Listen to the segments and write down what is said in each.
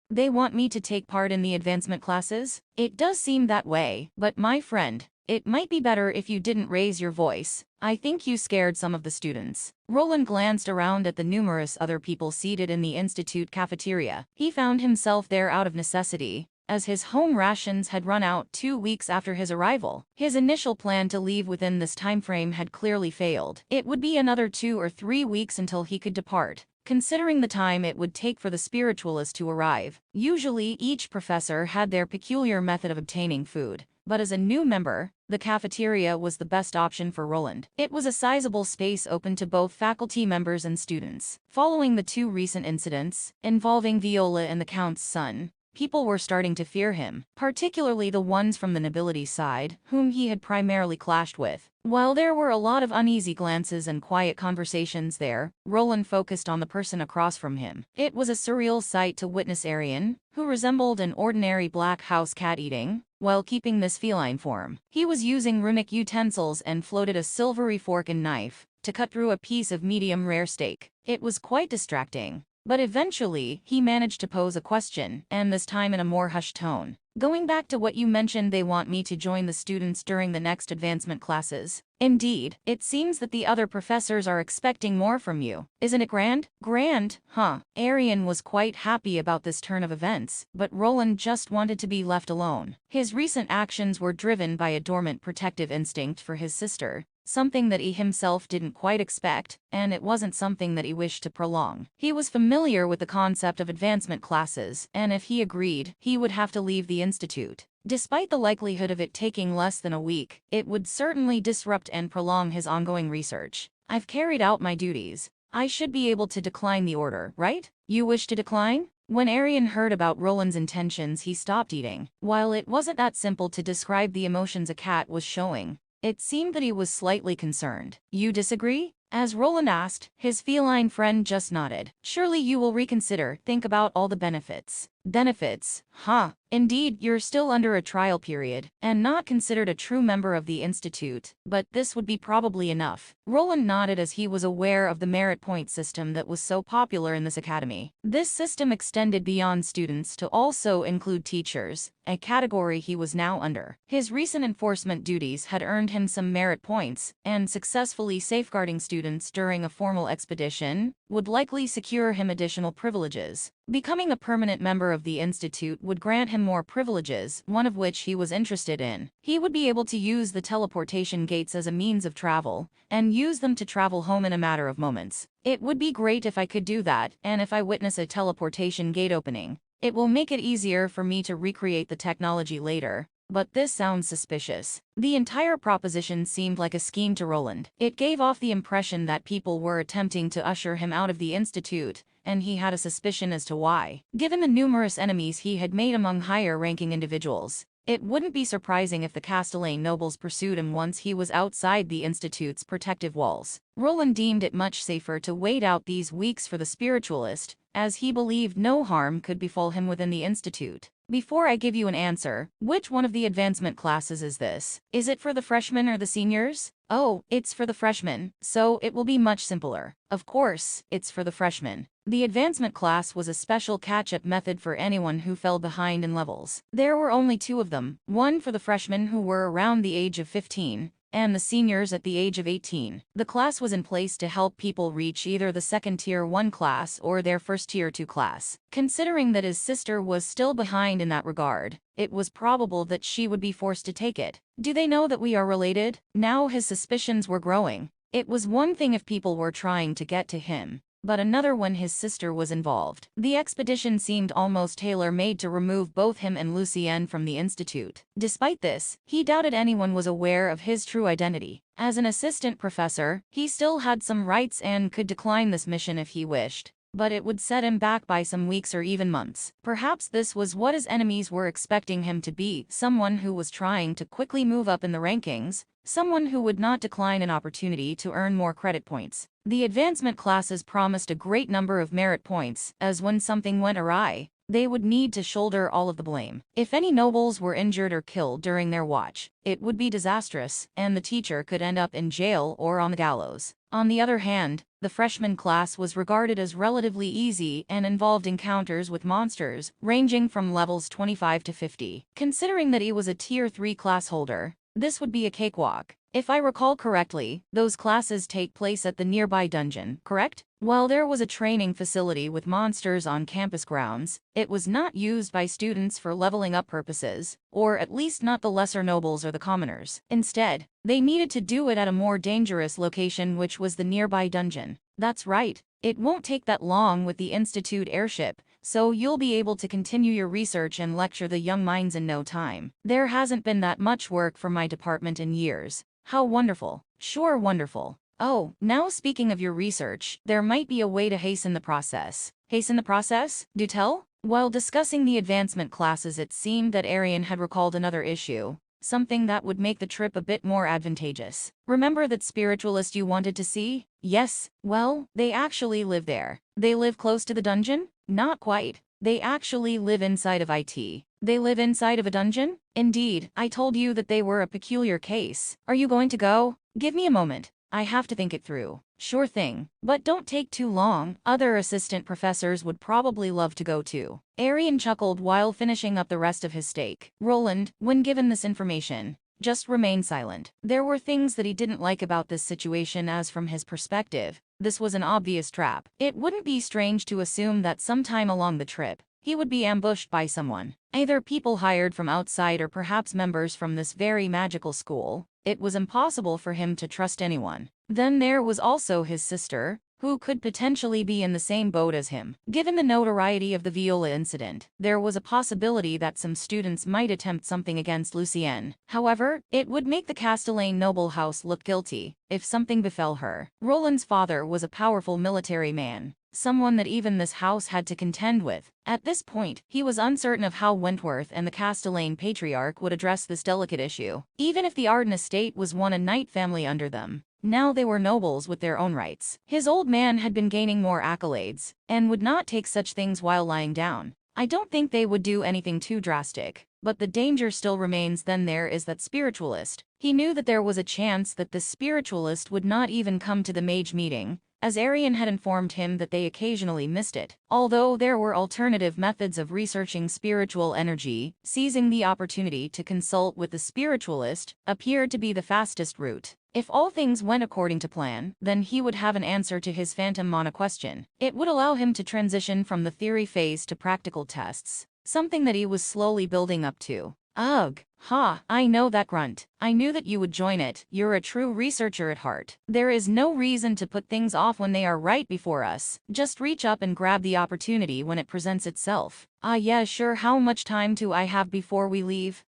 They want me to take part in the advancement classes? It does seem that way, but my friend, it might be better if you didn't raise your voice. I think you scared some of the students. Roland glanced around at the numerous other people seated in the institute cafeteria. He found himself there out of necessity, as his home rations had run out 2 weeks after his arrival. His initial plan to leave within this time frame had clearly failed. It would be another 2 or 3 weeks until he could depart, considering the time it would take for the spiritualist to arrive. Usually, each professor had their peculiar method of obtaining food, but as a new member, the cafeteria was the best option for Roland. It was a sizable space open to both faculty members and students. Following the 2 recent incidents, involving Viola and the Count's son, people were starting to fear him, particularly the ones from the nobility side, whom he had primarily clashed with. While there were a lot of uneasy glances and quiet conversations there, Roland focused on the person across from him. It was a surreal sight to witness Arian, who resembled an ordinary black house cat eating, while keeping this feline form. He was using runic utensils and floated a silvery fork and knife to cut through a piece of medium rare steak. It was quite distracting. But eventually, he managed to pose a question, and this time in a more hushed tone. Going back to what you mentioned, they want me to join the students during the next advancement classes. Indeed, it seems that the other professors are expecting more from you. Isn't it grand? Grand, huh? Arian was quite happy about this turn of events, but Roland just wanted to be left alone. His recent actions were driven by a dormant protective instinct for his sister, something that he himself didn't quite expect, and it wasn't something that he wished to prolong. He was familiar with the concept of advancement classes, and if he agreed, he would have to leave the institute. Despite the likelihood of it taking less than a week, it would certainly disrupt and prolong his ongoing research. I've carried out my duties. I should be able to decline the order, right? You wish to decline? When Arian heard about Roland's intentions, he stopped eating. While it wasn't that simple to describe the emotions a cat was showing, it seemed that he was slightly concerned. You disagree? As Roland asked, his feline friend just nodded. Surely you will reconsider, think about all the benefits. Benefits? Huh. Indeed, you're still under a trial period, and not considered a true member of the institute, but this would be probably enough. Roland nodded as he was aware of the merit point system that was so popular in this academy. This system extended beyond students to also include teachers, a category he was now under. His recent enforcement duties had earned him some merit points, and successfully safeguarding students during a formal expedition would likely secure him additional privileges. Becoming a permanent member of the institute would grant him more privileges, one of which he was interested in. He would be able to use the teleportation gates as a means of travel, and use them to travel home in a matter of moments. It would be great if I could do that, and if I witness a teleportation gate opening, it will make it easier for me to recreate the technology later. But this sounds suspicious. The entire proposition seemed like a scheme to Roland. It gave off the impression that people were attempting to usher him out of the institute, and he had a suspicion as to why. Given the numerous enemies he had made among higher-ranking individuals, it wouldn't be surprising if the Castellane nobles pursued him once he was outside the institute's protective walls. Roland deemed it much safer to wait out these weeks for the spiritualist, as he believed no harm could befall him within the institute. Before I give you an answer, which one of the advancement classes is this? Is it for the freshmen or the seniors? Oh, it's for the freshmen, so it will be much simpler. Of course, it's for the freshmen. The advancement class was a special catch-up method for anyone who fell behind in levels. There were only 2 of them, one for the freshmen who were around the age of 15, and the seniors at the age of 18. The class was in place to help people reach either the second Tier 1 class or their first Tier 2 class. Considering that his sister was still behind in that regard, it was probable that she would be forced to take it. Do they know that we are related? Now his suspicions were growing. It was one thing if people were trying to get to him, but another when his sister was involved. The expedition seemed almost tailor-made to remove both him and Lucienne from the institute. Despite this, he doubted anyone was aware of his true identity. As an assistant professor, he still had some rights and could decline this mission if he wished, but it would set him back by some weeks or even months. Perhaps this was what his enemies were expecting him to be, someone who was trying to quickly move up in the rankings, someone who would not decline an opportunity to earn more credit points. The advancement classes promised a great number of merit points, as when something went awry, they would need to shoulder all of the blame. If any nobles were injured or killed during their watch, it would be disastrous, and the teacher could end up in jail or on the gallows. On the other hand, the freshman class was regarded as relatively easy and involved encounters with monsters, ranging from levels 25 to 50. Considering that he was a Tier 3 class holder, this would be a cakewalk. If I recall correctly, those classes take place at the nearby dungeon, correct? While there was a training facility with monsters on campus grounds, it was not used by students for leveling up purposes, or at least not the lesser nobles or the commoners. Instead, they needed to do it at a more dangerous location, which was the nearby dungeon. That's right, it won't take that long with the Institute airship, so you'll be able to continue your research and lecture the young minds in no time. There hasn't been that much work for my department in years. How wonderful. Sure, wonderful. Oh, now speaking of your research, there might be a way to hasten the process. Hasten the process? Do tell? While discussing the advancement classes, it seemed that Arian had recalled another issue, something that would make the trip a bit more advantageous. Remember that spiritualist you wanted to see? Yes, well, they actually live there. They live close to the dungeon? Not quite. They actually live inside of IT. They live inside of a dungeon? Indeed, I told you that they were a peculiar case. Are you going to go? Give me a moment. I have to think it through. Sure thing. But don't take too long. Other assistant professors would probably love to go too. Arian chuckled while finishing up the rest of his steak. Roland, when given this information, just remained silent. There were things that he didn't like about this situation, as from his perspective, this was an obvious trap. It wouldn't be strange to assume that sometime along the trip, he would be ambushed by someone. Either people hired from outside or perhaps members from this very magical school. It was impossible for him to trust anyone. Then there was also his sister, who could potentially be in the same boat as him. Given the notoriety of the Viola incident, there was a possibility that some students might attempt something against Lucienne. However, it would make the Castellane noble house look guilty if something befell her. Roland's father was a powerful military man, someone that even this house had to contend with. At this point, he was uncertain of how Wentworth and the Castellane patriarch would address this delicate issue. Even if the Arden estate was one a knight family under them, now they were nobles with their own rights. His old man had been gaining more accolades, and would not take such things while lying down. I don't think they would do anything too drastic, but the danger still remains. Then there is that spiritualist. He knew that there was a chance that the spiritualist would not even come to the mage meeting, as Arian had informed him that they occasionally missed it. Although there were alternative methods of researching spiritual energy, seizing the opportunity to consult with the spiritualist appeared to be the fastest route. If all things went according to plan, then he would have an answer to his Phantom Mana question. It would allow him to transition from the theory phase to practical tests, something that he was slowly building up to. Ugh. Ha, I know that grunt. I knew that you would join it. You're a true researcher at heart. There is no reason to put things off when they are right before us. Just reach up and grab the opportunity when it presents itself. Ah yeah, sure. How much time do I have before we leave?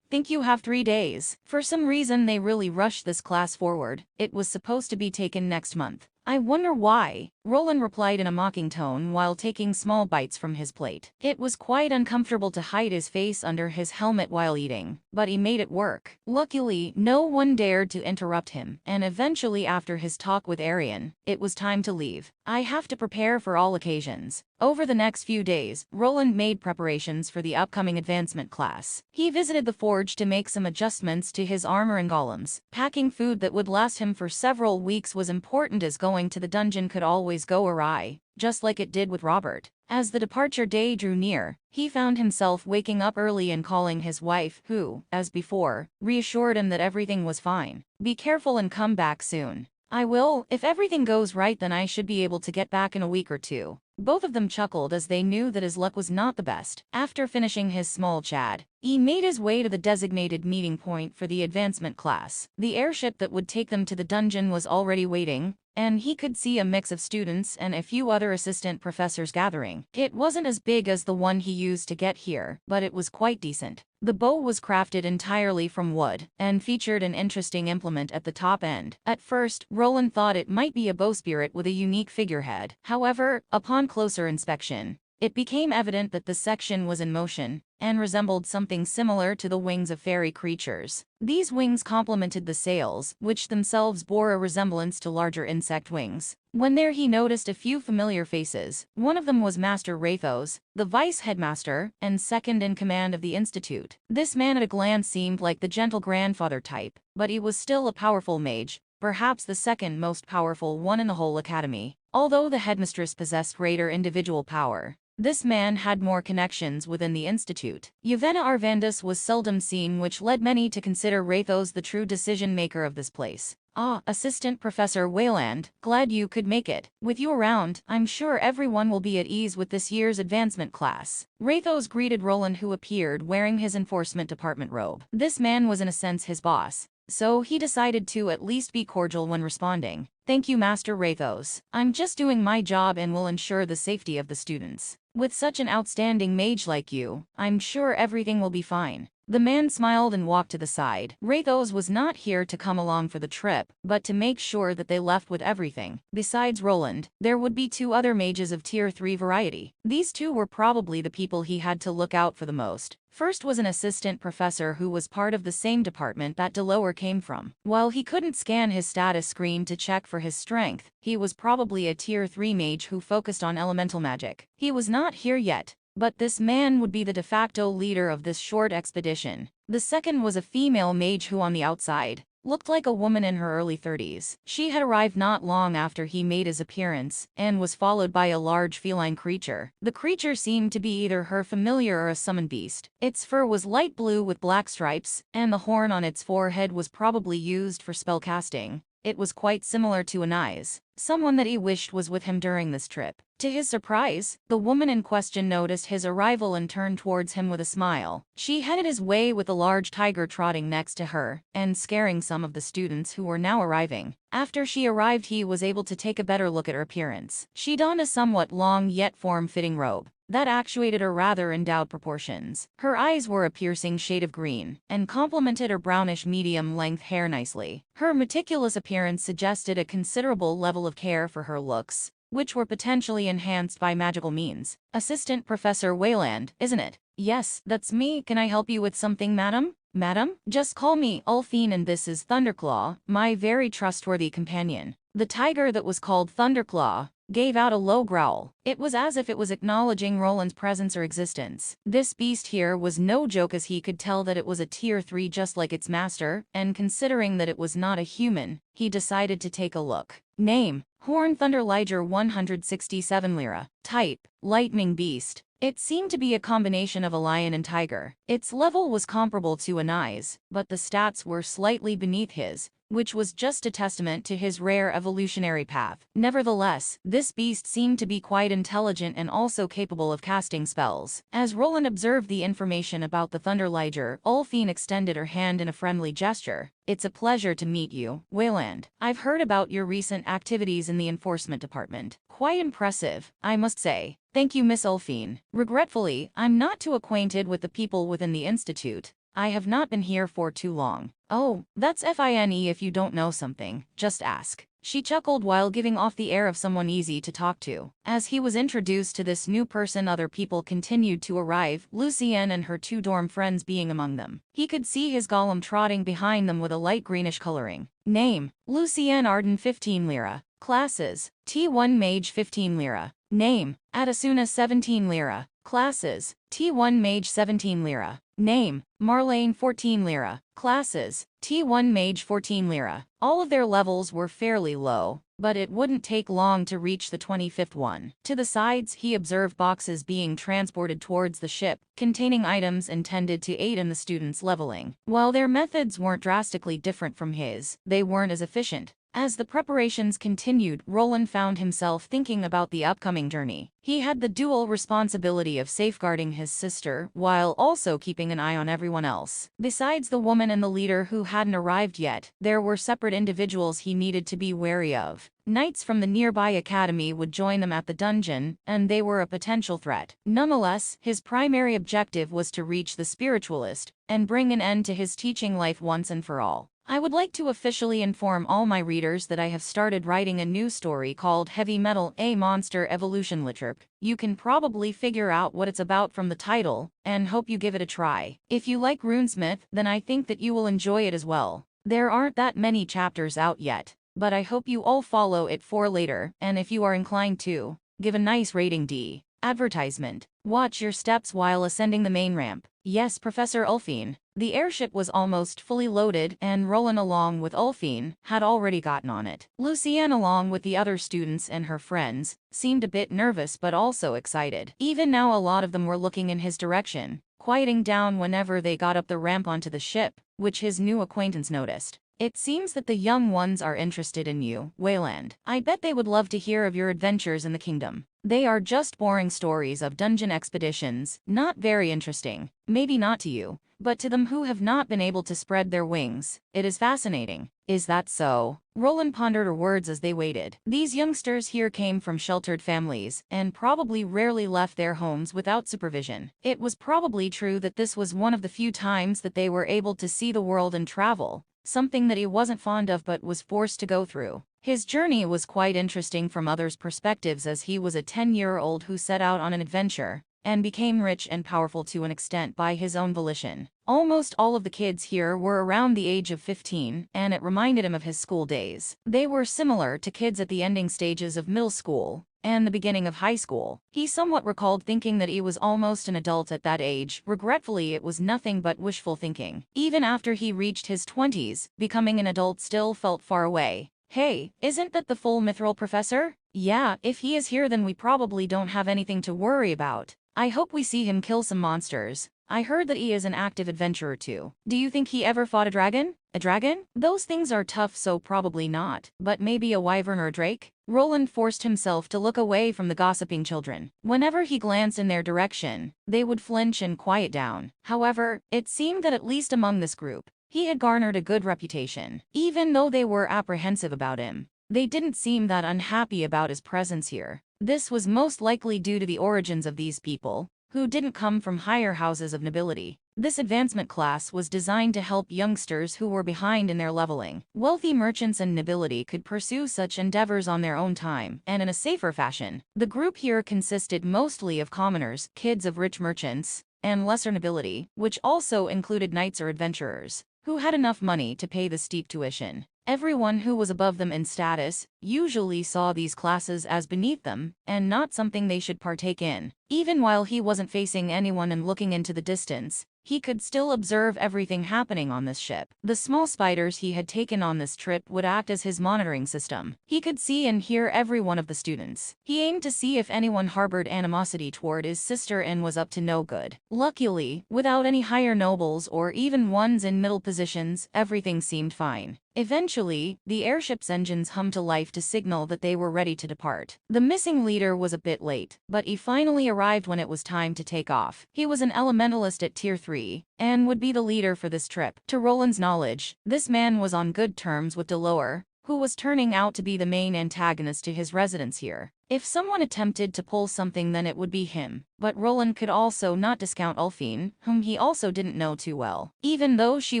Think you have 3 days. For some reason they really rushed this class forward. It was supposed to be taken next month. I wonder why, Roland replied in a mocking tone while taking small bites from his plate. It was quite uncomfortable to hide his face under his helmet while eating, but he made it work. Luckily, no one dared to interrupt him, and eventually after his talk with Arian, it was time to leave. I have to prepare for all occasions. Over the next few days, Roland made preparations for the upcoming advancement class. He visited the forge to make some adjustments to his armor and golems. Packing food that would last him for several weeks was important, as going to the dungeon could always go awry, just like it did with Robert. As the departure day drew near, he found himself waking up early and calling his wife, who, as before, reassured him that everything was fine. Be careful and come back soon. I will. If everything goes right, then I should be able to get back in a week or two. Both of them chuckled as they knew that his luck was not the best. After finishing his small chat, he made his way to the designated meeting point for the advancement class. The airship that would take them to the dungeon was already waiting, and he could see a mix of students and a few other assistant professors gathering. It wasn't as big as the one he used to get here, but it was quite decent. The bow was crafted entirely from wood, and featured an interesting implement at the top end. At first, Roland thought it might be a bowsprit with a unique figurehead. However, upon closer inspection, it became evident that the section was in motion, and resembled something similar to the wings of fairy creatures. These wings complemented the sails, which themselves bore a resemblance to larger insect wings. When there he noticed a few familiar faces. One of them was Master Rathos, the vice-headmaster, and second in command of the institute. This man at a glance seemed like the gentle grandfather type, but he was still a powerful mage, perhaps the second most powerful one in the whole academy. Although the headmistress possessed greater individual power, this man had more connections within the institute. Yevena Arvandus was seldom seen, which led many to consider Rathos the true decision-maker of this place. Ah, Assistant Professor Wayland, glad you could make it. With you around, I'm sure everyone will be at ease with this year's advancement class. Rathos greeted Roland, who appeared wearing his enforcement department robe. This man was in a sense his boss, so he decided to at least be cordial when responding. Thank you, Master Rathos. I'm just doing my job and will ensure the safety of the students. With such an outstanding mage like you, I'm sure everything will be fine. The man smiled and walked to the side. Rathos was not here to come along for the trip, but to make sure that they left with everything. Besides Roland, there would be 2 other mages of Tier 3 variety. These 2 were probably the people he had to look out for the most. First was an assistant professor who was part of the same department that Delaware came from. While he couldn't scan his status screen to check for his strength, he was probably a Tier 3 mage who focused on elemental magic. He was not here yet, but this man would be the de facto leader of this short expedition. The second was a female mage who on the outside looked like a woman in her early 30s. She had arrived not long after he made his appearance, and was followed by a large feline creature. The creature seemed to be either her familiar or a summoned beast. Its fur was light blue with black stripes, and the horn on its forehead was probably used for spellcasting. It was quite similar to Anais, someone that he wished was with him during this trip. To his surprise, the woman in question noticed his arrival and turned towards him with a smile. She headed his way with a large tiger trotting next to her, and scaring some of the students who were now arriving. After she arrived, he was able to take a better look at her appearance. She donned a somewhat long yet form-fitting robe that actuated her rather endowed proportions. Her eyes were a piercing shade of green, and complemented her brownish medium-length hair nicely. Her meticulous appearance suggested a considerable level of care for her looks, which were potentially enhanced by magical means. Assistant Professor Wayland, isn't it? Yes, that's me. Can I help you with something, madam? Madam? Just call me Ulfine, and this is Thunderclaw, my very trustworthy companion. The tiger that was called Thunderclaw gave out a low growl. It was as if it was acknowledging Roland's presence or existence. This beast here was no joke, as he could tell that it was a Tier 3 just like its master, and considering that it was not a human, he decided to take a look. Name: Horn Thunderliger, 167 lira. Type: Lightning Beast. It seemed to be a combination of a lion and tiger. Its level was comparable to Anais, but the stats were slightly beneath his, which was just a testament to his rare evolutionary path. Nevertheless, this beast seemed to be quite intelligent and also capable of casting spells. As Roland observed the information about the Thunderliger, Ulfine extended her hand in a friendly gesture. It's a pleasure to meet you, Wayland. I've heard about your recent activities in the enforcement department. Quite impressive, I must say. Thank you, Miss Ulfine. Regretfully, I'm not too acquainted with the people within the institute. I have not been here for too long. Oh, that's fine. If you don't know something, just ask. She chuckled while giving off the air of someone easy to talk to. As he was introduced to this new person, other people continued to arrive, Lucienne and her 2 dorm friends being among them. He could see his golem trotting behind them with a light greenish coloring. Name: Lucienne Arden, 15 lira. Classes: T1 Mage, 15 lira. Name: Adasuna, 17 lira. Classes: T1 Mage, 17 lira. Name: Marlene, 14 lira. Classes: T1 Mage, 14 lira. All of their levels were fairly low, but it wouldn't take long to reach the 25th one. To the sides, he observed boxes being transported towards the ship, containing items intended to aid in the students' leveling. While their methods weren't drastically different from his, they weren't as efficient. As the preparations continued, Roland found himself thinking about the upcoming journey. He had the dual responsibility of safeguarding his sister, while also keeping an eye on everyone else. Besides the woman and the leader who hadn't arrived yet, there were separate individuals he needed to be wary of. Knights from the nearby academy would join them at the dungeon, and they were a potential threat. Nonetheless, his primary objective was to reach the spiritualist, and bring an end to his teaching life once and for all. I would like to officially inform all my readers that I have started writing a new story called Heavy Metal: A Monster Evolution Literature. You can probably figure out what it's about from the title, and hope you give it a try. If you like Runesmith, then I think that you will enjoy it as well. There aren't that many chapters out yet, but I hope you all follow it for later, and if you are inclined to, give a nice rating D. Advertisement. Watch your steps while ascending the main ramp. Yes, Professor Ulfine. The airship was almost fully loaded, and Roland along with Ulfine had already gotten on it. Lucienne along with the other students and her friends seemed a bit nervous but also excited. Even now a lot of them were looking in his direction, quieting down whenever they got up the ramp onto the ship, which his new acquaintance noticed. It seems that the young ones are interested in you, Wayland. I bet they would love to hear of your adventures in the kingdom. They are just boring stories of dungeon expeditions, not very interesting. Maybe not to you, but to them who have not been able to spread their wings, it is fascinating. Is that so? Roland pondered her words as they waited. These youngsters here came from sheltered families, and probably rarely left their homes without supervision. It was probably true that this was one of the few times that they were able to see the world and travel, something that he wasn't fond of but was forced to go through. His journey was quite interesting from others' perspectives, as he was a 10-year-old who set out on an adventure and became rich and powerful to an extent by his own volition. Almost all of the kids here were around the age of 15, and it reminded him of his school days. They were similar to kids at the ending stages of middle school and the beginning of high school. He somewhat recalled thinking that he was almost an adult at that age. Regretfully, it was nothing but wishful thinking. Even after he reached his 20s, becoming an adult still felt far away. Hey, isn't that the full mithril professor? Yeah, if he is here then we probably don't have anything to worry about. I hope we see him kill some monsters. I heard that he is an active adventurer too. Do you think he ever fought a dragon? A dragon? Those things are tough, so probably not. But maybe a wyvern or a drake? Roland forced himself to look away from the gossiping children. Whenever he glanced in their direction, they would flinch and quiet down. However, it seemed that at least among this group, he had garnered a good reputation. Even though they were apprehensive about him, they didn't seem that unhappy about his presence here. This was most likely due to the origins of these people, who didn't come from higher houses of nobility. This advancement class was designed to help youngsters who were behind in their leveling. Wealthy merchants and nobility could pursue such endeavors on their own time and in a safer fashion. The group here consisted mostly of commoners, kids of rich merchants, and lesser nobility, which also included knights or adventurers, who had enough money to pay the steep tuition. Everyone who was above them in status usually saw these classes as beneath them and not something they should partake in. Even while he wasn't facing anyone and looking into the distance, he could still observe everything happening on this ship. The small spiders he had taken on this trip would act as his monitoring system. He could see and hear every one of the students. He aimed to see if anyone harbored animosity toward his sister and was up to no good. Luckily, without any higher nobles or even ones in middle positions, everything seemed fine. Eventually, the airship's engines hummed to life to signal that they were ready to depart. The missing leader was a bit late, but he finally arrived when it was time to take off. He was an elementalist at Tier 3, and would be the leader for this trip. To Roland's knowledge, this man was on good terms with Delore, who was turning out to be the main antagonist to his residence here. If someone attempted to pull something then it would be him, but Roland could also not discount Ulfine, whom he also didn't know too well. Even though she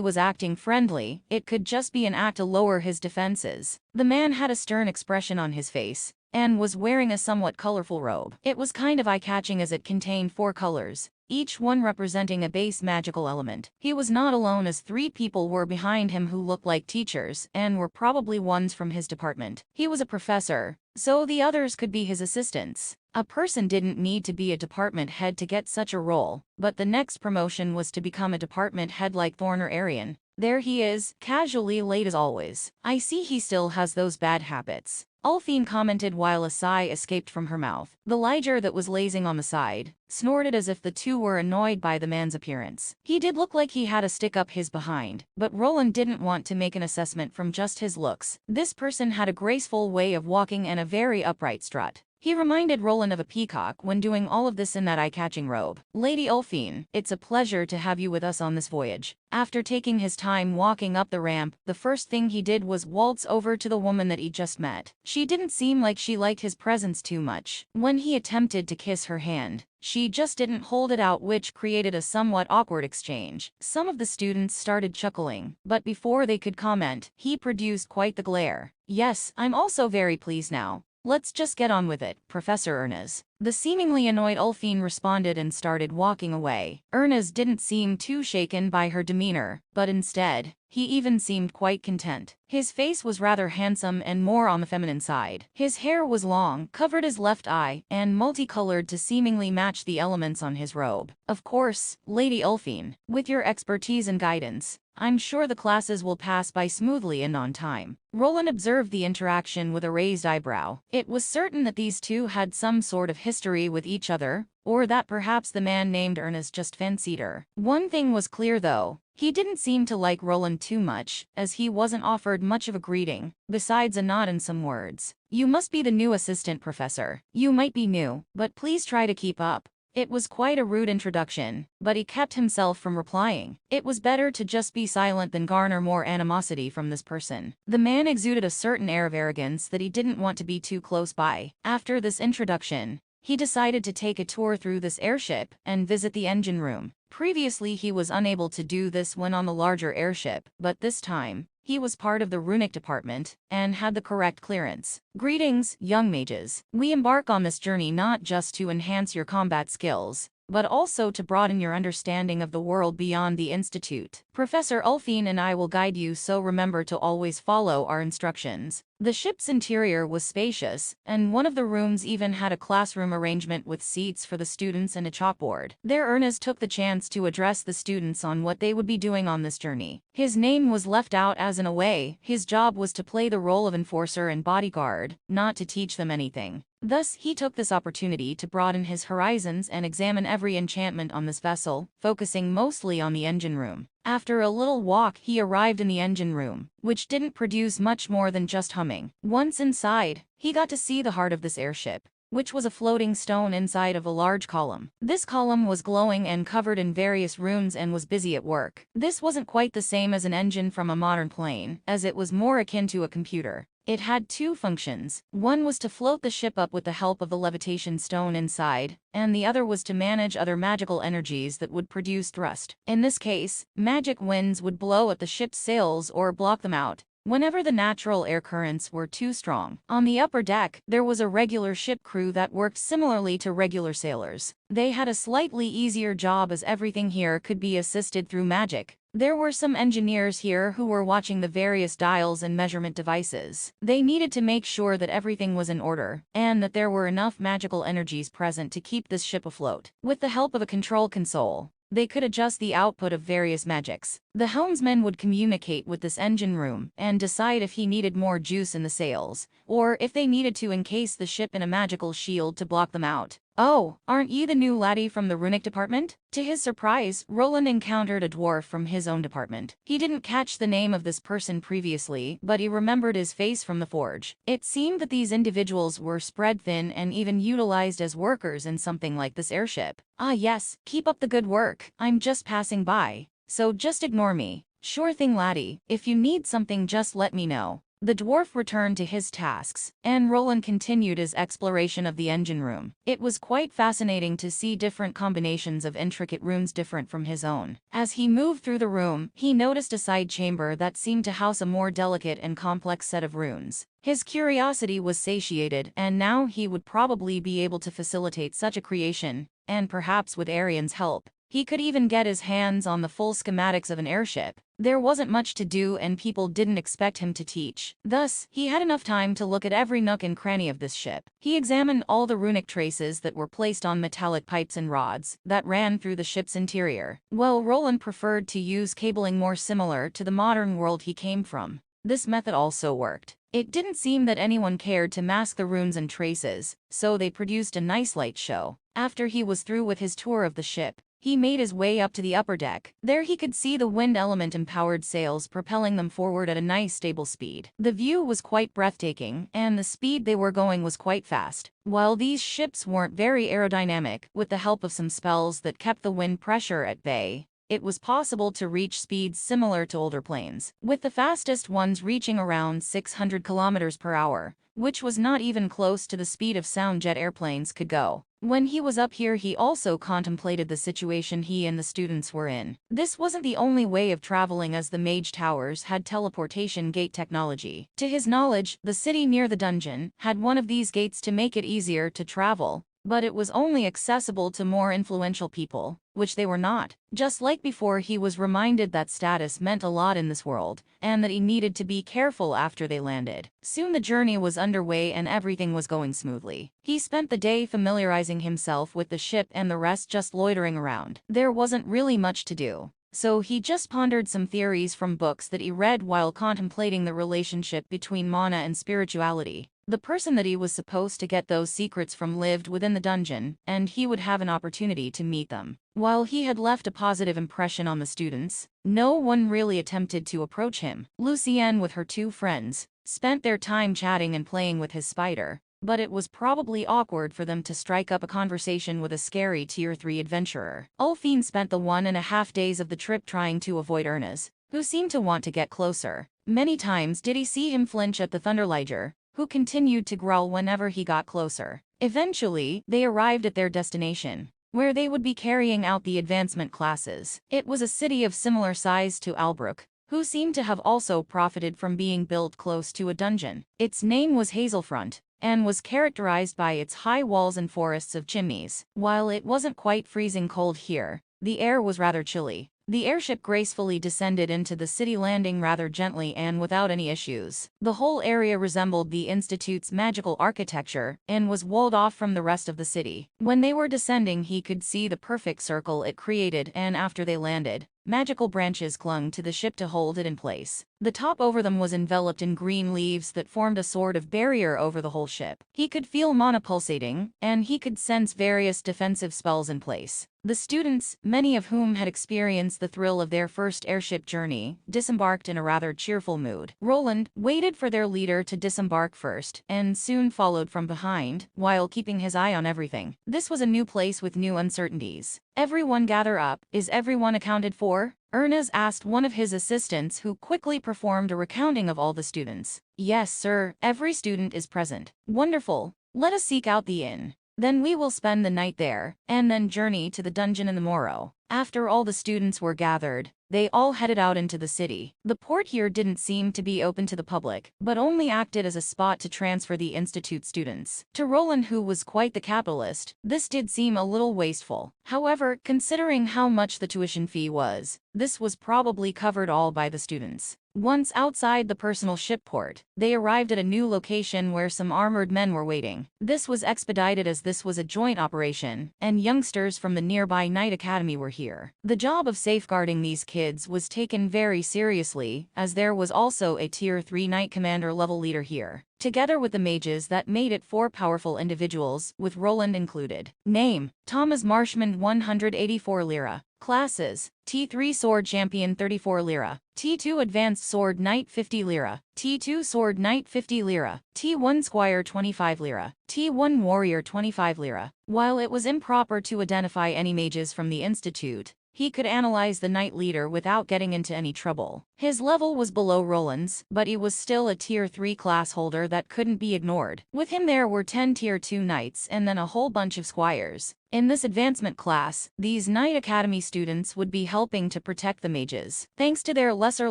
was acting friendly, it could just be an act to lower his defenses. The man had a stern expression on his face, and was wearing a somewhat colorful robe. It was kind of eye-catching as it contained 4 colors, each one representing a base magical element. He was not alone, as 3 people were behind him who looked like teachers and were probably ones from his department. He was a professor, so the others could be his assistants. A person didn't need to be a department head to get such a role, but the next promotion was to become a department head like Thorn or Arian. There he is, casually late as always. I see he still has those bad habits, Ulfine commented while a sigh escaped from her mouth. The liger that was lazing on the side snorted as if the two were annoyed by the man's appearance. He did look like he had a stick up his behind, but Roland didn't want to make an assessment from just his looks. This person had a graceful way of walking and a very upright strut. He reminded Roland of a peacock when doing all of this in that eye-catching robe. Lady Ulfine, it's a pleasure to have you with us on this voyage. After taking his time walking up the ramp, the first thing he did was waltz over to the woman that he just met. She didn't seem like she liked his presence too much. When he attempted to kiss her hand, she just didn't hold it out, which created a somewhat awkward exchange. Some of the students started chuckling, but before they could comment, he produced quite the glare. Yes, I'm also very pleased now. let's just get on with it, Professor Ernest. The seemingly annoyed Ulfine responded and started walking away. Ernest didn't seem too shaken by her demeanor, but instead, he even seemed quite content. His face was rather handsome and more on the feminine side. His hair was long, covered his left eye, and multicolored to seemingly match the elements on his robe. Of course, Lady Ulfine, with your expertise and guidance, I'm sure the classes will pass by smoothly and on time. Roland observed the interaction with a raised eyebrow. It was certain that these two had some sort of history with each other, or that perhaps the man named Ernest just fancied her. One thing was clear though. He didn't seem to like Roland too much, as he wasn't offered much of a greeting, besides a nod and some words. You must be the new assistant professor. You might be new, but please try to keep up. It was quite a rude introduction, but he kept himself from replying. It was better to just be silent than garner more animosity from this person. The man exuded a certain air of arrogance that he didn't want to be too close by. After this introduction, he decided to take a tour through this airship and visit the engine room. Previously he was unable to do this when on the larger airship, but this time, he was part of the runic department and had the correct clearance. Greetings, young mages. We embark on this journey not just to enhance your combat skills, but also to broaden your understanding of the world beyond the Institute. Professor Ulfine and I will guide you, so remember to always follow our instructions. The ship's interior was spacious, and one of the rooms even had a classroom arrangement with seats for the students and a chalkboard. There Ernest took the chance to address the students on what they would be doing on this journey. His name was left out as in a way, his job was to play the role of enforcer and bodyguard, not to teach them anything. Thus, he took this opportunity to broaden his horizons and examine every enchantment on this vessel, focusing mostly on the engine room. After a little walk, he arrived in the engine room, which didn't produce much more than just humming. Once inside, he got to see the heart of this airship, which was a floating stone inside of a large column. This column was glowing and covered in various runes and was busy at work. This wasn't quite the same as an engine from a modern plane, as it was more akin to a computer. It had two functions. One was to float the ship up with the help of the levitation stone inside, and the other was to manage other magical energies that would produce thrust. In this case, magic winds would blow at the ship's sails or block them out whenever the natural air currents were too strong. On the upper deck, there was a regular ship crew that worked similarly to regular sailors. They had a slightly easier job as everything here could be assisted through magic. There were some engineers here who were watching the various dials and measurement devices. They needed to make sure that everything was in order, and that there were enough magical energies present to keep this ship afloat. With the help of a control console, they could adjust the output of various magics. The helmsman would communicate with this engine room and decide if he needed more juice in the sails, or if they needed to encase the ship in a magical shield to block them out. Oh, aren't you the new laddie from the runic department? To his surprise, Roland encountered a dwarf from his own department. He didn't catch the name of this person previously, but he remembered his face from the forge. It seemed that these individuals were spread thin and even utilized as workers in something like this airship. Ah yes, keep up the good work. I'm just passing by, so just ignore me. Sure thing, laddie. If you need something, just let me know. The dwarf returned to his tasks, and Roland continued his exploration of the engine room. It was quite fascinating to see different combinations of intricate runes different from his own. As he moved through the room, he noticed a side chamber that seemed to house a more delicate and complex set of runes. His curiosity was satiated, and now he would probably be able to facilitate such a creation, and perhaps with Arian's help, he could even get his hands on the full schematics of an airship. There wasn't much to do and people didn't expect him to teach. Thus, he had enough time to look at every nook and cranny of this ship. He examined all the runic traces that were placed on metallic pipes and rods that ran through the ship's interior. Well, Roland preferred to use cabling more similar to the modern world he came from. This method also worked. It didn't seem that anyone cared to mask the runes and traces, so they produced a nice light show. After he was through with his tour of the ship, he made his way up to the upper deck. There he could see the wind element-empowered sails propelling them forward at a nice stable speed. The view was quite breathtaking, and the speed they were going was quite fast. While these ships weren't very aerodynamic, with the help of some spells that kept the wind pressure at bay, it was possible to reach speeds similar to older planes, with the fastest ones reaching around 600 kilometers per hour, which was not even close to the speed of sound jet airplanes could go. When he was up here, he also contemplated the situation he and the students were in. This wasn't the only way of traveling, as the mage towers had teleportation gate technology. To his knowledge, the city near the dungeon had one of these gates to make it easier to travel, but it was only accessible to more influential people, which they were not. Just like before, he was reminded that status meant a lot in this world, and that he needed to be careful after they landed. Soon the journey was underway and everything was going smoothly. He spent the day familiarizing himself with the ship and the rest just loitering around. There wasn't really much to do, so he just pondered some theories from books that he read while contemplating the relationship between mana and spirituality. The person that he was supposed to get those secrets from lived within the dungeon, and he would have an opportunity to meet them. While he had left a positive impression on the students, no one really attempted to approach him. Lucienne, with her two friends, spent their time chatting and playing with his spider, but it was probably awkward for them to strike up a conversation with a scary Tier 3 adventurer. Ulfine spent the 1.5 days of the trip trying to avoid Ernest, who seemed to want to get closer. Many times did he see him flinch at the Thunderliger, who continued to growl whenever he got closer. Eventually, they arrived at their destination, where they would be carrying out the advancement classes. It was a city of similar size to Albrook, who seemed to have also profited from being built close to a dungeon. Its name was Hazelfront, and was characterized by its high walls and forests of chimneys. While it wasn't quite freezing cold here, the air was rather chilly. The airship gracefully descended into the city, landing rather gently and without any issues. The whole area resembled the Institute's magical architecture and was walled off from the rest of the city. When they were descending, he could see the perfect circle it created, and after they landed, magical branches clung to the ship to hold it in place. The top over them was enveloped in green leaves that formed a sort of barrier over the whole ship. He could feel mana pulsating, and he could sense various defensive spells in place. The students, many of whom had experienced the thrill of their first airship journey, disembarked in a rather cheerful mood. Roland waited for their leader to disembark first, and soon followed from behind, while keeping his eye on everything. This was a new place with new uncertainties. "Everyone gather up. Is everyone accounted for?" Ernest asked one of his assistants, who quickly performed a recounting of all the students. "Yes, sir, every student is present." "Wonderful. Let us seek out the inn. Then we will spend the night there, and then journey to the dungeon in the morrow." After all the students were gathered, they all headed out into the city. The port here didn't seem to be open to the public, but only acted as a spot to transfer the institute students. To Roland, who was quite the capitalist, this did seem a little wasteful. However, considering how much the tuition fee was, this was probably covered all by the students. Once outside the personal ship port, they arrived at a new location where some armored men were waiting. This was expedited as this was a joint operation, and youngsters from the nearby Knight Academy were here. The job of safeguarding these kids was taken very seriously, as there was also a Tier 3 Knight Commander level leader here. Together with the mages, that made it 4 powerful individuals, with Roland included. Name: Thomas Marshman, 184 lira. Classes: T3 Sword Champion, 34 lira. T2 Advanced Sword Knight, 50 lira. T2 Sword Knight, 50 lira. T1 Squire, 25 lira. T1 Warrior, 25 lira. While it was improper to identify any mages from the Institute, he could analyze the Knight leader without getting into any trouble. His level was below Roland's, but he was still a Tier 3 class holder that couldn't be ignored. With him there were 10 Tier 2 Knights and then a whole bunch of Squires. In this advancement class, these Knight Academy students would be helping to protect the mages. Thanks to their lesser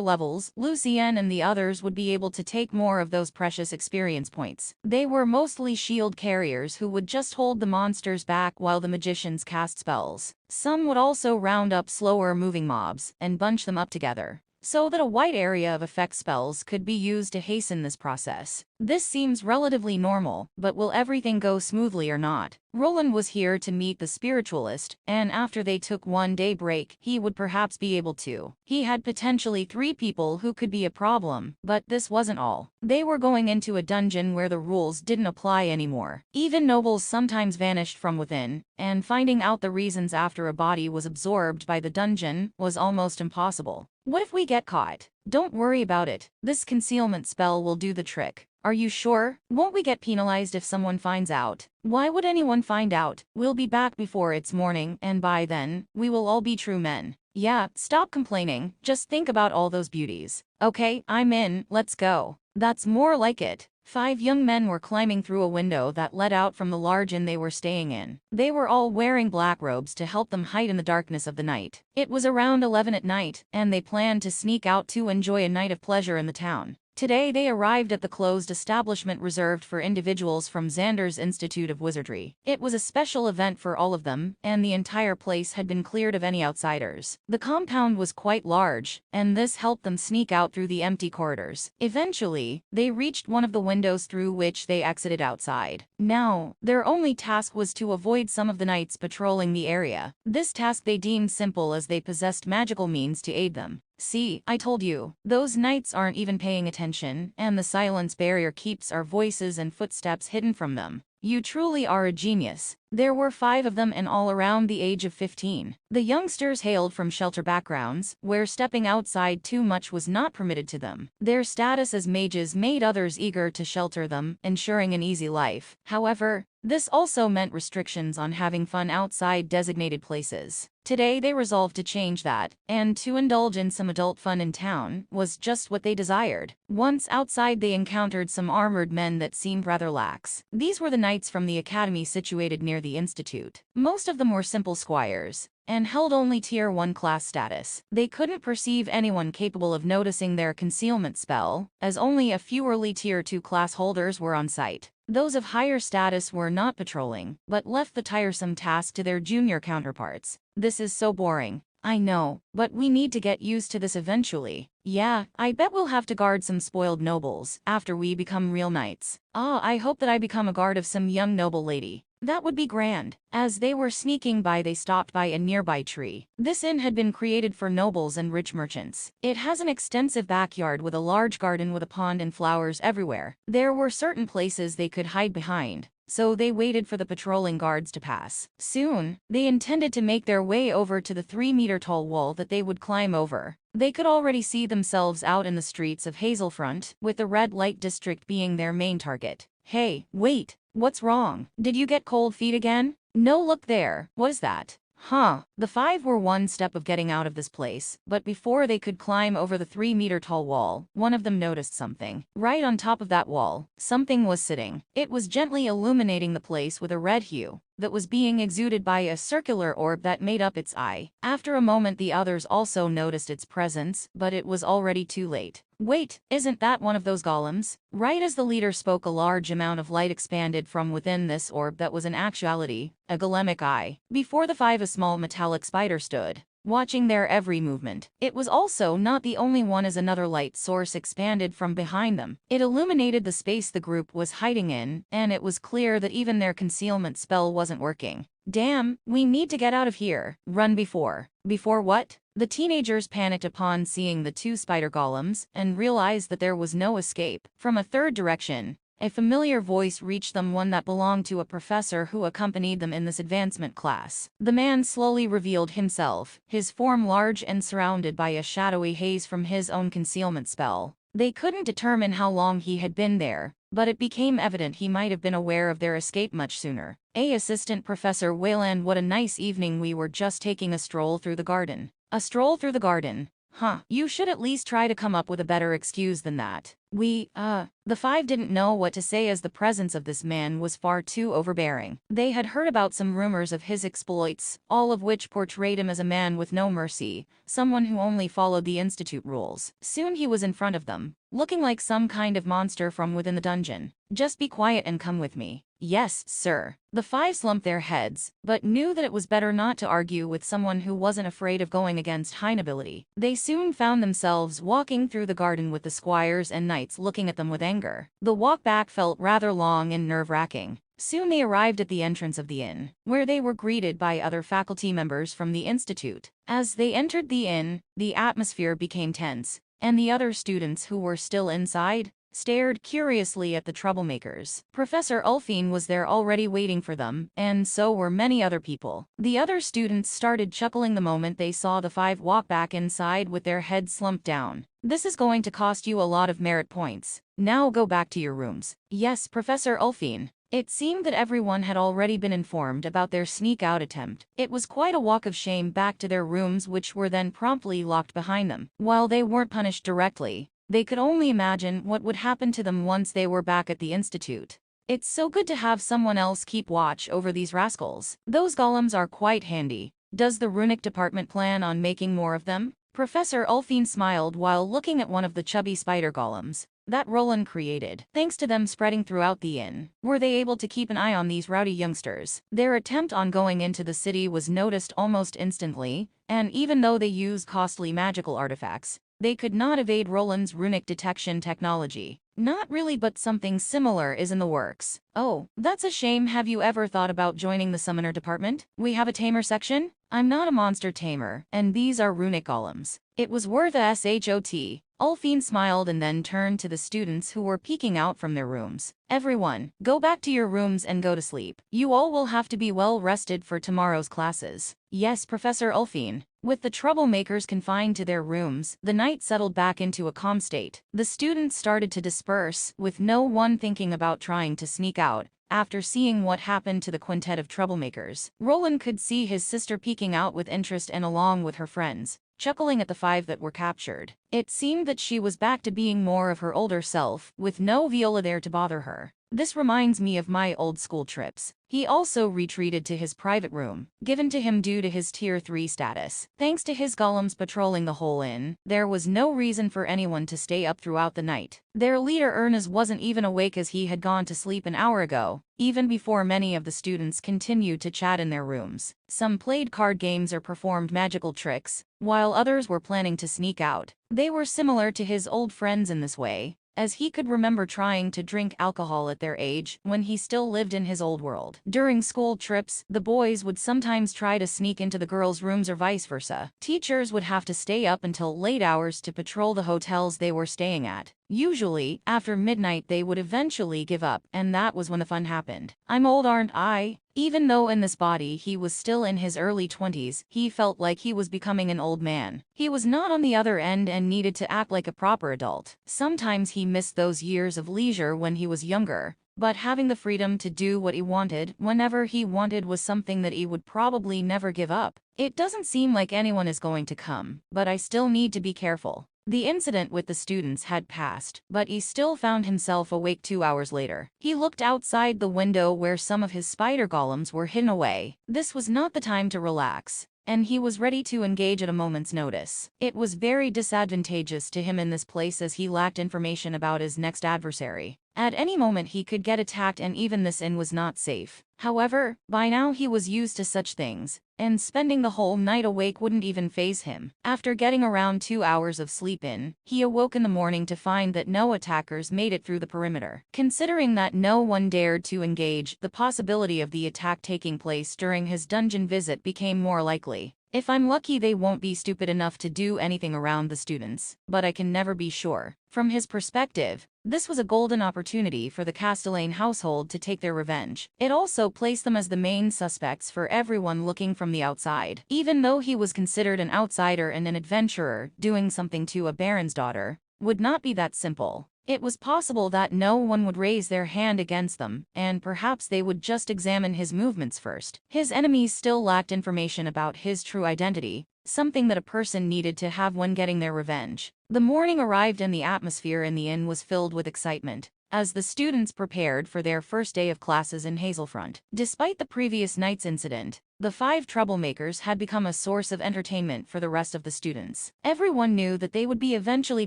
levels, Lucienne and the others would be able to take more of those precious experience points. They were mostly shield carriers who would just hold the monsters back while the magicians cast spells. Some would also round up slower moving mobs and bunch them up together, so that a wide area of effect spells could be used to hasten this process. This seems relatively normal, but will everything go smoothly or not? Roland was here to meet the spiritualist, and after they took one day break, he would perhaps be able to. He had potentially 3 people who could be a problem, but this wasn't all. They were going into a dungeon where the rules didn't apply anymore. Even nobles sometimes vanished from within, and finding out the reasons after a body was absorbed by the dungeon was almost impossible. What if we get caught? Don't worry about it. This concealment spell will do the trick. Are you sure? Won't we get penalized if someone finds out? Why would anyone find out? We'll be back before it's morning, and by then, we will all be true men. Yeah, stop complaining. Just think about all those beauties. Okay, I'm in, let's go. That's more like it. 5 young men were climbing through a window that led out from the large inn they were staying in. They were all wearing black robes to help them hide in the darkness of the night. It was around 11 at night, and they planned to sneak out to enjoy a night of pleasure in the town. Today they arrived at the closed establishment reserved for individuals from Xander's Institute of Wizardry. It was a special event for all of them, and the entire place had been cleared of any outsiders. The compound was quite large, and this helped them sneak out through the empty corridors. Eventually, they reached one of the windows through which they exited outside. Now, their only task was to avoid some of the knights patrolling the area. This task they deemed simple as they possessed magical means to aid them. See, I told you. Those knights aren't even paying attention, and the silence barrier keeps our voices and footsteps hidden from them. You truly are a genius. There were 5 of them and all around the age of 15. The youngsters hailed from shelter backgrounds, where stepping outside too much was not permitted to them. Their status as mages made others eager to shelter them, ensuring an easy life. However, this also meant restrictions on having fun outside designated places. Today they resolved to change that, and to indulge in some adult fun in town was just what they desired. Once outside they encountered some armored men that seemed rather lax. These were the knights from the academy situated near the institute. Most of them were simple squires, and held only Tier 1 class status. They couldn't perceive anyone capable of noticing their concealment spell, as only a few early Tier 2 class holders were on site. Those of higher status were not patrolling, but left the tiresome task to their junior counterparts. This is so boring. I know, but we need to get used to this eventually. Yeah, I bet we'll have to guard some spoiled nobles after we become real knights. I hope that I become a guard of some young noble lady. That would be grand. As they were sneaking by, they stopped by a nearby tree. This inn had been created for nobles and rich merchants. It has an extensive backyard with a large garden with a pond and flowers everywhere. There were certain places they could hide behind, so they waited for the patrolling guards to pass. Soon, they intended to make their way over to the 3-meter-tall wall that they would climb over. They could already see themselves out in the streets of Hazelfront, with the red light district being their main target. Hey, wait! What's wrong? Did you get cold feet again? No, look there. What is that? Huh. The 5 were one step of getting out of this place, but before they could climb over the 3-meter-tall wall, one of them noticed something. Right on top of that wall, something was sitting. It was gently illuminating the place with a red hue that was being exuded by a circular orb that made up its eye. After a moment the others also noticed its presence, but it was already too late. Wait, isn't that one of those golems? Right as the leader spoke, a large amount of light expanded from within this orb that was in actuality a golemic eye. Before the 5 a small metallic spider stood, watching their every movement. It was also not the only one, as another light source expanded from behind them. It illuminated the space the group was hiding in, and it was clear that even their concealment spell wasn't working. Damn, we need to get out of here. Run before. Before what? The teenagers panicked upon seeing the 2 spider golems, and realized that there was no escape. From a third direction, a familiar voice reached them, one that belonged to a professor who accompanied them in this advancement class. The man slowly revealed himself, his form large and surrounded by a shadowy haze from his own concealment spell. They couldn't determine how long he had been there, but it became evident he might have been aware of their escape much sooner. Assistant Professor Wayland, what a nice evening. We were just taking a stroll through the garden. A stroll through the garden? Huh. You should at least try to come up with a better excuse than that. The 5 didn't know what to say, as the presence of this man was far too overbearing. They had heard about some rumors of his exploits, all of which portrayed him as a man with no mercy, someone who only followed the institute rules. Soon he was in front of them, looking like some kind of monster from within the dungeon. Just be quiet and come with me. Yes, sir. The 5 slumped their heads, but knew that it was better not to argue with someone who wasn't afraid of going against high nobility. They soon found themselves walking through the garden with the squires and knights looking at them with anger. The walk back felt rather long and nerve-wracking. Soon they arrived at the entrance of the inn, where they were greeted by other faculty members from the institute. As they entered the inn, the atmosphere became tense, and the other students who were still inside stared curiously at the troublemakers. Professor Ulfine was there already waiting for them, and so were many other people. The other students started chuckling the moment they saw the 5 walk back inside with their heads slumped down. This is going to cost you a lot of merit points. Now go back to your rooms. Yes, Professor Ulfine. It seemed that everyone had already been informed about their sneak-out attempt. It was quite a walk of shame back to their rooms, which were then promptly locked behind them. While they weren't punished directly, They could only imagine what would happen to them once they were back at the institute. It's so good to have someone else keep watch over these rascals. Those golems are quite handy. Does the runic department plan on making more of them? Professor Ulfine smiled while looking at one of the chubby spider golems that Roland created. Thanks to them spreading throughout the inn, were they able to keep an eye on these rowdy youngsters. Their attempt on going into the city was noticed almost instantly, and even though they used costly magical artifacts, they could not evade Roland's runic detection technology. Not really, but something similar is in the works. Oh, that's a shame. Have you ever thought about joining the summoner department? We have a tamer section. I'm not a monster tamer, and these are runic golems. It was worth a shot. Ulfine smiled and then turned to the students who were peeking out from their rooms. Everyone, go back to your rooms and go to sleep. You all will have to be well rested for tomorrow's classes. Yes, Professor Ulfine. With the troublemakers confined to their rooms, the night settled back into a calm state. The students started to disperse, with no one thinking about trying to sneak out. After seeing what happened to the quintet of troublemakers, Roland could see his sister peeking out with interest and along with her friends, chuckling at the 5 that were captured. It seemed that she was back to being more of her older self, with no Viola there to bother her. This reminds me of my old school trips. He also retreated to his private room, given to him due to his Tier 3 status. Thanks to his golems patrolling the whole inn, there was no reason for anyone to stay up throughout the night. Their leader Ernest wasn't even awake as he had gone to sleep an hour ago, even before many of the students continued to chat in their rooms. Some played card games or performed magical tricks, while others were planning to sneak out. They were similar to his old friends in this way, as he could remember trying to drink alcohol at their age when he still lived in his old world. During school trips, the boys would sometimes try to sneak into the girls' rooms or vice versa. Teachers would have to stay up until late hours to patrol the hotels they were staying at. Usually, after midnight they would eventually give up, and that was when the fun happened. I'm old, aren't I? Even though in this body he was still in his early 20s, he felt like he was becoming an old man. He was not on the other end and needed to act like a proper adult. Sometimes he missed those years of leisure when he was younger, but having the freedom to do what he wanted whenever he wanted was something that he would probably never give up. It doesn't seem like anyone is going to come, but I still need to be careful. The incident with the students had passed, but he still found himself awake 2 hours later. He looked outside the window where some of his spider golems were hidden away. This was not the time to relax, and he was ready to engage at a moment's notice. It was very disadvantageous to him in this place as he lacked information about his next adversary. At any moment he could get attacked, and even this inn was not safe. However, by now he was used to such things, and spending the whole night awake wouldn't even faze him. After getting around 2 hours of sleep in, he awoke in the morning to find that no attackers made it through the perimeter. Considering that no one dared to engage, the possibility of the attack taking place during his dungeon visit became more likely. If I'm lucky, they won't be stupid enough to do anything around the students, but I can never be sure. From his perspective, this was a golden opportunity for the Castellane household to take their revenge. It also placed them as the main suspects for everyone looking from the outside. Even though he was considered an outsider and an adventurer, doing something to a baron's daughter would not be that simple. It was possible that no one would raise their hand against them, and perhaps they would just examine his movements first. His enemies still lacked information about his true identity, something that a person needed to have when getting their revenge. The morning arrived and the atmosphere in the inn was filled with excitement, as the students prepared for their first day of classes in Hazelfront. Despite the previous night's incident, the 5 troublemakers had become a source of entertainment for the rest of the students. Everyone knew that they would be eventually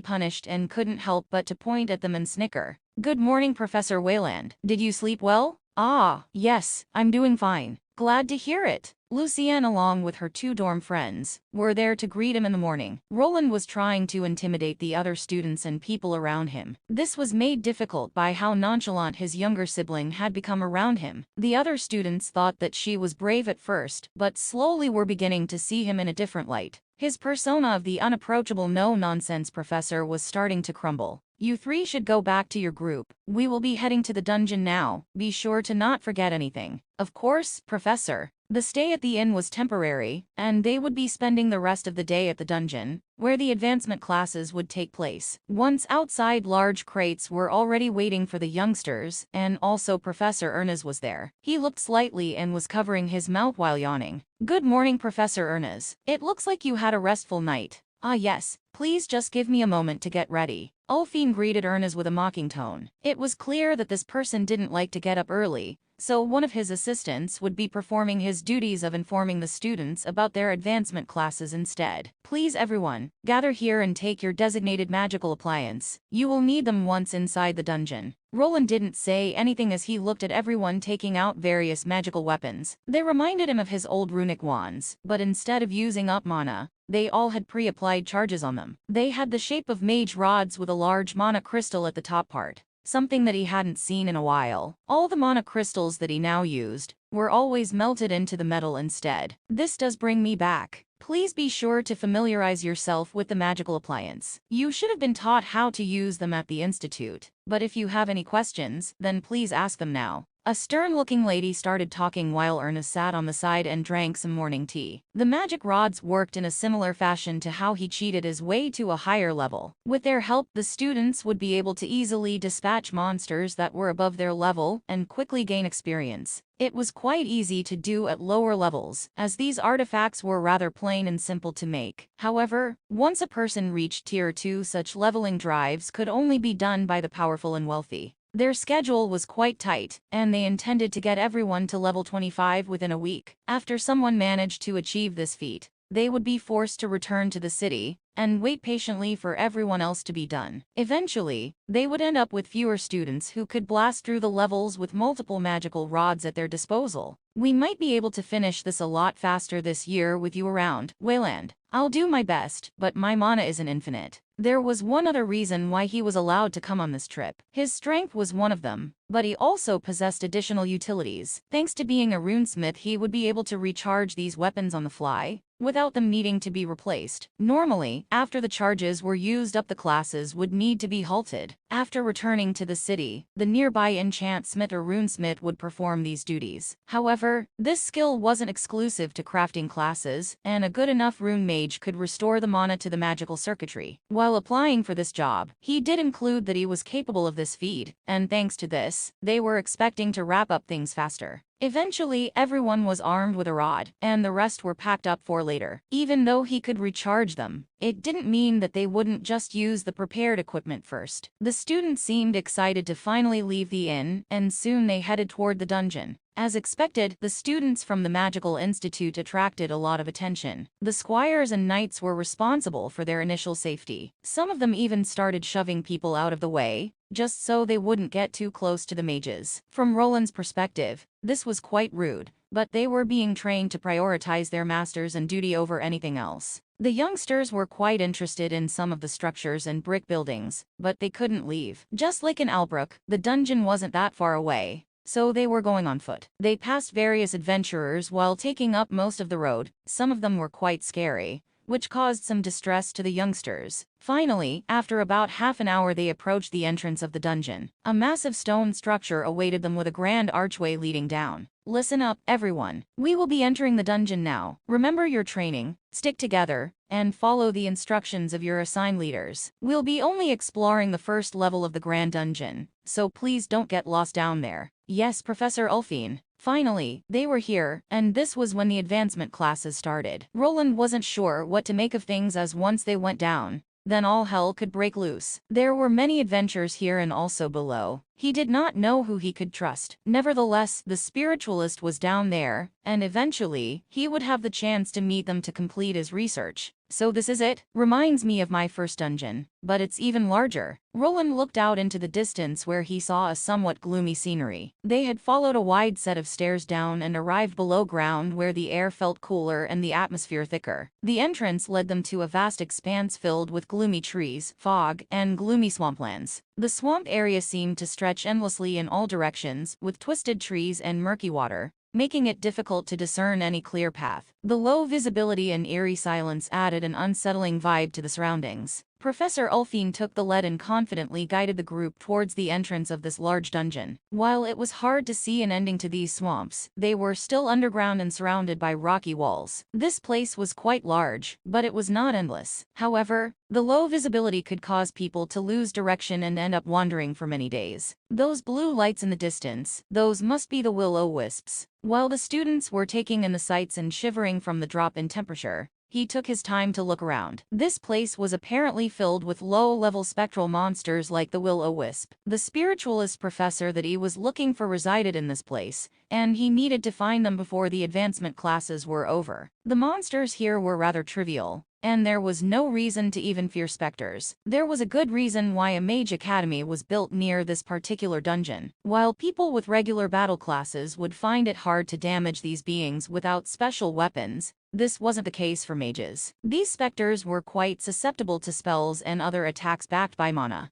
punished and couldn't help but to point at them and snicker. Good morning, Professor Wayland. Did you sleep well? Ah, yes, I'm doing fine. Glad to hear it. Lucienne, along with her 2 dorm friends, were there to greet him in the morning. Roland was trying to intimidate the other students and people around him. This was made difficult by how nonchalant his younger sibling had become around him. The other students thought that she was brave at first, but slowly were beginning to see him in a different light. His persona of the unapproachable no-nonsense professor was starting to crumble. You 3 should go back to your group. We will be heading to the dungeon now. Be sure to not forget anything. Of course, Professor. The stay at the inn was temporary, and they would be spending the rest of the day at the dungeon, where the advancement classes would take place. Once outside, large crates were already waiting for the youngsters, and also Professor Ernest was there. He looked slightly and was covering his mouth while yawning. Good morning, Professor Ernest. It looks like you had a restful night. Ah yes, Please just give me a moment to get ready. Ulfine greeted Ernest with a mocking tone. It was clear that this person didn't like to get up early, so one of his assistants would be performing his duties of informing the students about their advancement classes instead. Please everyone, gather here and take your designated magical appliance. You will need them once inside the dungeon. Roland didn't say anything as he looked at everyone taking out various magical weapons. They reminded him of his old runic wands, but instead of using up mana, they all had pre-applied charges on them. They had the shape of mage rods with a large mana crystal at the top part, something that he hadn't seen in a while. All the mana crystals that he now used were always melted into the metal instead. This does bring me back. Please be sure to familiarize yourself with the magical appliance. You should have been taught how to use them at the institute, but if you have any questions, then please ask them now. A stern-looking lady started talking while Ernest sat on the side and drank some morning tea. The magic rods worked in a similar fashion to how he cheated his way to a higher level. With their help, the students would be able to easily dispatch monsters that were above their level and quickly gain experience. It was quite easy to do at lower levels, as these artifacts were rather plain and simple to make. However, once a person reached Tier 2, such leveling drives could only be done by the powerful and wealthy. Their schedule was quite tight, and they intended to get everyone to level 25 within a week. After someone managed to achieve this feat, they would be forced to return to the city and wait patiently for everyone else to be done. Eventually, they would end up with fewer students who could blast through the levels with multiple magical rods at their disposal. We might be able to finish this a lot faster this year with you around, Wayland. I'll do my best, but my mana isn't infinite. There was one other reason why he was allowed to come on this trip. His strength was one of them, but he also possessed additional utilities. Thanks to being a runesmith, he would be able to recharge these weapons on the fly, without them needing to be replaced. Normally, after the charges were used up, the classes would need to be halted. After returning to the city, the nearby enchant smith or runesmith would perform these duties. However, this skill wasn't exclusive to crafting classes, and a good enough rune mage could restore the mana to the magical circuitry. While applying for this job, he did include that he was capable of this feat, and thanks to this, they were expecting to wrap up things faster. Eventually, everyone was armed with a rod, and the rest were packed up for later. Even though he could recharge them, it didn't mean that they wouldn't just use the prepared equipment first. The students seemed excited to finally leave the inn, and soon they headed toward the dungeon. As expected, the students from the Magical Institute attracted a lot of attention. The squires and knights were responsible for their initial safety. Some of them even started shoving people out of the way, just so they wouldn't get too close to the mages. From Roland's perspective, this was quite rude, but they were being trained to prioritize their masters and duty over anything else. The youngsters were quite interested in some of the structures and brick buildings, but they couldn't leave. Just like in Albrook, the dungeon wasn't that far away, so they were going on foot. They passed various adventurers while taking up most of the road. Some of them were quite scary, which caused some distress to the youngsters. Finally, after about half an hour, they approached the entrance of the dungeon. A massive stone structure awaited them with a grand archway leading down. Listen up, everyone. We will be entering the dungeon now. Remember your training, stick together, and follow the instructions of your assigned leaders. We'll be only exploring the first level of the grand dungeon, so please don't get lost down there. Yes, Professor Ulfine. Finally, they were here, and this was when the advancement classes started. Roland wasn't sure what to make of things, as once they went down, then all hell could break loose. There were many adventures here and also below. He did not know who he could trust. Nevertheless, the spiritualist was down there, and eventually, he would have the chance to meet them to complete his research. So this is it? Reminds me of my first dungeon, but it's even larger. Roland looked out into the distance where he saw a somewhat gloomy scenery. They had followed a wide set of stairs down and arrived below ground, where the air felt cooler and the atmosphere thicker. The entrance led them to a vast expanse filled with gloomy trees, fog, and gloomy swamplands. The swamp area seemed to stretch endlessly in all directions, with twisted trees and murky water, making it difficult to discern any clear path. The low visibility and eerie silence added an unsettling vibe to the surroundings. Professor Ulfine took the lead and confidently guided the group towards the entrance of this large dungeon. While it was hard to see an ending to these swamps, they were still underground and surrounded by rocky walls. This place was quite large, but it was not endless. However, the low visibility could cause people to lose direction and end up wandering for many days. Those blue lights in the distance, those must be the will-o-wisps. While the students were taking in the sights and shivering from the drop in temperature, He took his time to look around. This place was apparently filled with low-level spectral monsters like the will-o-wisp. The spiritualist professor that he was looking for resided in this place, and he needed to find them before the advancement classes were over. The monsters here were rather trivial, and there was no reason to even fear specters. There was a good reason why a mage academy was built near this particular dungeon. While people with regular battle classes would find it hard to damage these beings without special weapons, this wasn't the case for mages. These specters were quite susceptible to spells and other attacks backed by mana.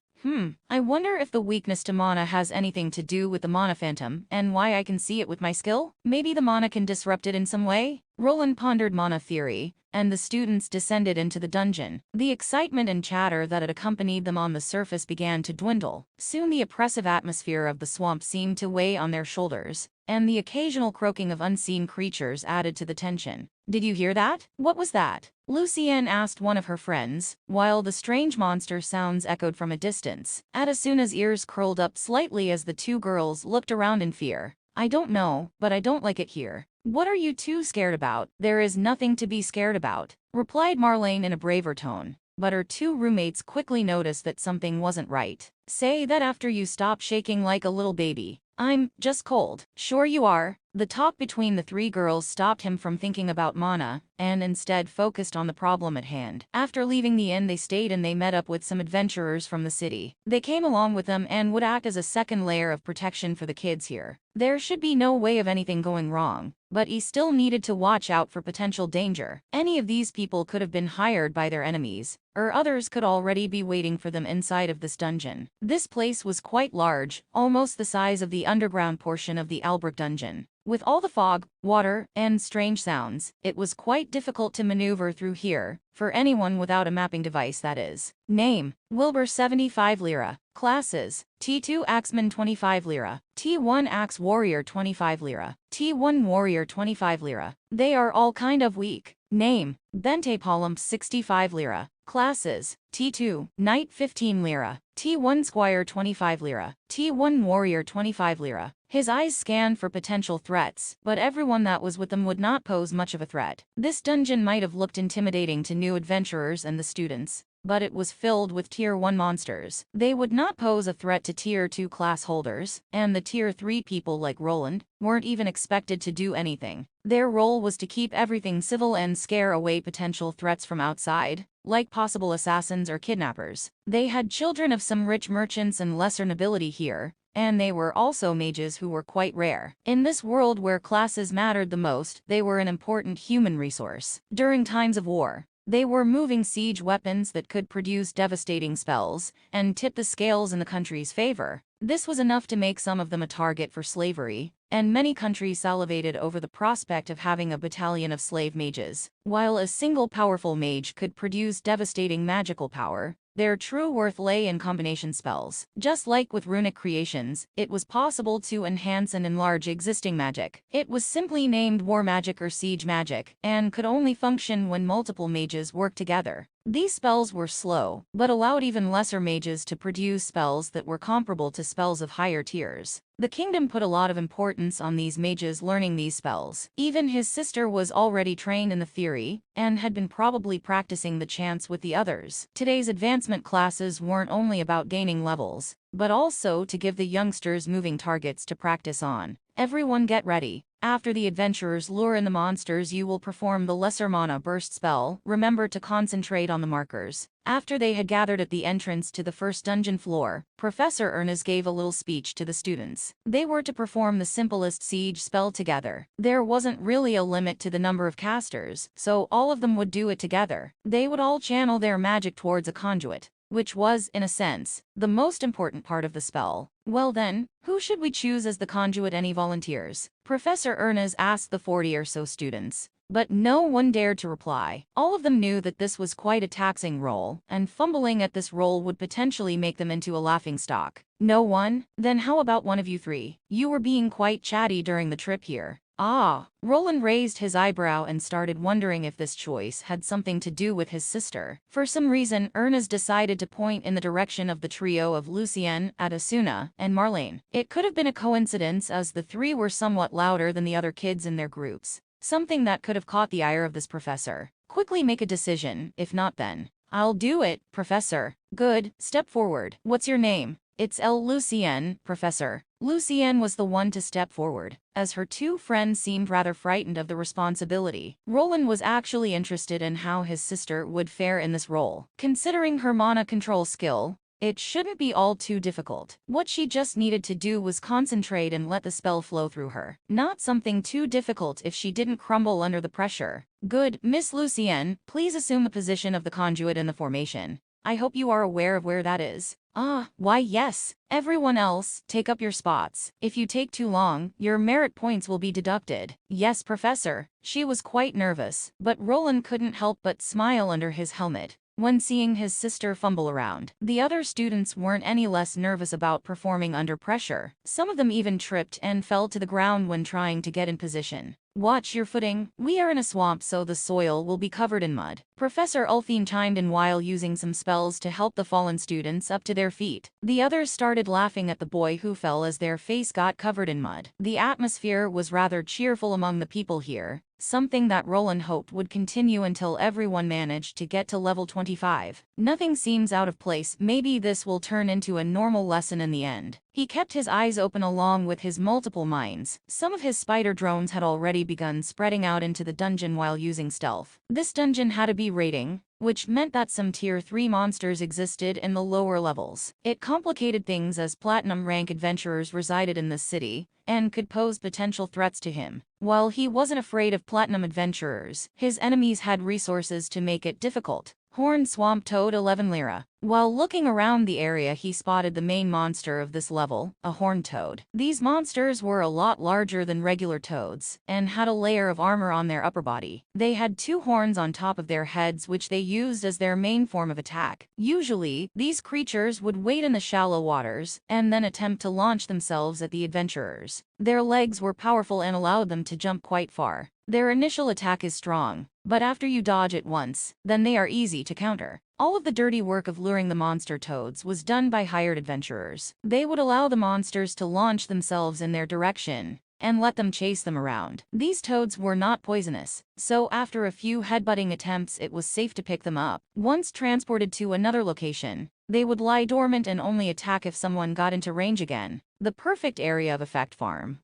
I wonder if the weakness to mana has anything to do with the mana phantom and why I can see it with my skill? Maybe the mana can disrupt it in some way? Roland pondered mana theory, and the students descended into the dungeon. The excitement and chatter that had accompanied them on the surface began to dwindle. Soon the oppressive atmosphere of the swamp seemed to weigh on their shoulders, and the occasional croaking of unseen creatures added to the tension. "Did you hear that? What was that?" Lucienne asked one of her friends, while the strange monster sounds echoed from a distance. Asuna's ears curled up slightly as the two girls looked around in fear. "I don't know, but I don't like it here." "What are you two scared about?" "There is nothing to be scared about," replied Marlene in a braver tone. But her two roommates quickly noticed that something wasn't right. "Say that after you stop shaking like a little baby." "I'm just cold." "Sure you are." The talk between the three girls stopped him from thinking about mana, and instead focused on the problem at hand. After leaving the inn they stayed and they met up with some adventurers from the city. They came along with them and would act as a second layer of protection for the kids here. There should be no way of anything going wrong, but he still needed to watch out for potential danger. Any of these people could have been hired by their enemies, or others could already be waiting for them inside of this dungeon. This place was quite large, almost the size of the underground portion of the Albrecht dungeon. With all the fog, water, and strange sounds, it was quite difficult to maneuver through here, for anyone without a mapping device that is. Name: Wilbur 75 lira. Classes: T2 Axeman 25 lira. T1 Axe Warrior 25 lira. T1 Warrior 25 lira. They are all kind of weak. Name: Bente Palump 65 lira. Classes: T2 Knight 15 lira. T1 Squire 25 lira. T1 Warrior 25 lira. His eyes scanned for potential threats, but everyone that was with them would not pose much of a threat. This dungeon might have looked intimidating to new adventurers and the students, but it was filled with Tier 1 monsters. They would not pose a threat to Tier 2 class holders, and the Tier 3 people like Roland weren't even expected to do anything. Their role was to keep everything civil and scare away potential threats from outside, like possible assassins or kidnappers. They had children of some rich merchants and lesser nobility here, and they were also mages who were quite rare. In this world where classes mattered the most, they were an important human resource. During times of war, they were moving siege weapons that could produce devastating spells and tip the scales in the country's favor. This was enough to make some of them a target for slavery, and many countries salivated over the prospect of having a battalion of slave mages. While a single powerful mage could produce devastating magical power, their true worth lay in combination spells. Just like with runic creations, it was possible to enhance and enlarge existing magic. It was simply named war magic or siege magic, and could only function when multiple mages worked together. These spells were slow, but allowed even lesser mages to produce spells that were comparable to spells of higher tiers. The kingdom put a lot of importance on these mages learning these spells. Even his sister was already trained in the theory, and had been probably practicing the chants with the others. Today's advancement classes weren't only about gaining levels, but also to give the youngsters moving targets to practice on. Everyone get ready. After the adventurers lure in the monsters, you will perform the lesser mana burst spell. Remember to concentrate on the markers. After they had gathered at the entrance to the first dungeon floor, Professor Ernest gave a little speech to the students. They were to perform the simplest siege spell together. There wasn't really a limit to the number of casters, so all of them would do it together. They would all channel their magic towards a conduit, which was, in a sense, the most important part of the spell. Well then, who should we choose as the conduit? Any volunteers? Professor Ernest asked the 40 or so students, but no one dared to reply. All of them knew that this was quite a taxing role, and fumbling at this role would potentially make them into a laughingstock. No one? Then how about one of you three? You were being quite chatty during the trip here. Ah, Roland raised his eyebrow and started wondering if this choice had something to do with his sister. For some reason, Ernest decided to point in the direction of the trio of Lucienne, Asuna, and Marlene. It could have been a coincidence, as the three were somewhat louder than the other kids in their groups. Something that could have caught the ire of this professor. Quickly make a decision, if not then. I'll do it, Professor. Good, step forward. What's your name? It's Lucienne, Professor. Lucienne was the one to step forward, as her two friends seemed rather frightened of the responsibility. Roland was actually interested in how his sister would fare in this role. Considering her mana control skill, it shouldn't be all too difficult. What she just needed to do was concentrate and let the spell flow through her. Not something too difficult if she didn't crumble under the pressure. Good, Miss Lucienne, please assume the position of the conduit in the formation. I hope you are aware of where that is. Ah, why yes. Everyone else, take up your spots. If you take too long, your merit points will be deducted. Yes, Professor. She was quite nervous, but Roland couldn't help but smile under his helmet when seeing his sister fumble around. The other students weren't any less nervous about performing under pressure. Some of them even tripped and fell to the ground when trying to get in position. Watch your footing. We are in a swamp, so the soil will be covered in mud. Professor Ulfine chimed in while using some spells to help the fallen students up to their feet. The others started laughing at the boy who fell as their face got covered in mud. The atmosphere was rather cheerful among the people here, something that Roland hoped would continue until everyone managed to get to level 25. Nothing seems out of place. Maybe this will turn into a normal lesson in the end. He kept his eyes open along with his multiple mines. Some of his spider drones had already begun spreading out into the dungeon while using stealth. This dungeon had a B rating, which meant that some tier 3 monsters existed in the lower levels. It complicated things as platinum rank adventurers resided in this city and could pose potential threats to him. While he wasn't afraid of platinum adventurers, his enemies had resources to make it difficult. Horned Swamp Toad 11 Lira. While looking around the area, he spotted the main monster of this level, a horned toad. These monsters were a lot larger than regular toads and had a layer of armor on their upper body. They had 2 horns on top of their heads, which they used as their main form of attack. Usually, these creatures would wait in the shallow waters and then attempt to launch themselves at the adventurers. Their legs were powerful and allowed them to jump quite far. Their initial attack is strong, but after you dodge it once, then they are easy to counter. All of the dirty work of luring the monster toads was done by hired adventurers. They would allow the monsters to launch themselves in their direction and let them chase them around. These toads were not poisonous, so after a few headbutting attempts it was safe to pick them up. Once transported to another location, they would lie dormant and only attack if someone got into range again. The perfect area of effect farm.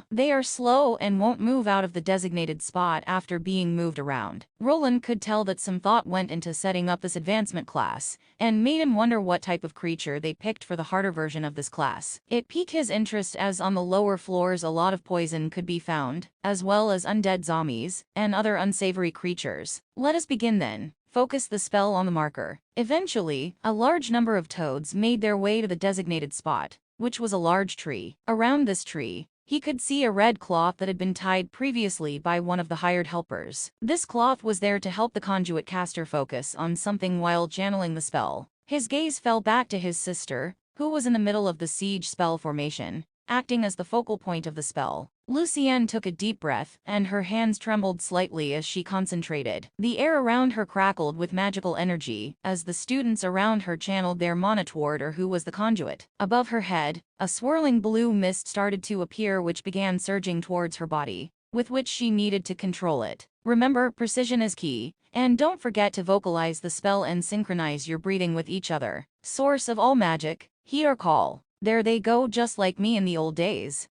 They are slow and won't move out of the designated spot after being moved around. Roland could tell that some thought went into setting up this advancement class, and made him wonder what type of creature they picked for the harder version of this class. It piqued his interest as on the lower floors a lot of poison could be found, as well as undead zombies and other unsavory creatures. Let us begin then. Focus the spell on the marker. Eventually, a large number of toads made their way to the designated spot, which was a large tree. Around this tree, he could see a red cloth that had been tied previously by one of the hired helpers. This cloth was there to help the conduit caster focus on something while channeling the spell. His gaze fell back to his sister, who was in the middle of the siege spell formation, acting as the focal point of the spell. Lucienne took a deep breath, and her hands trembled slightly as she concentrated. The air around her crackled with magical energy, as the students around her channeled their mana toward her who was the conduit. Above her head, a swirling blue mist started to appear which began surging towards her body, with which she needed to control it. Remember, precision is key, and don't forget to vocalize the spell and synchronize your breathing with each other. Source of all magic, heed our call. There they go, just like me in the old days.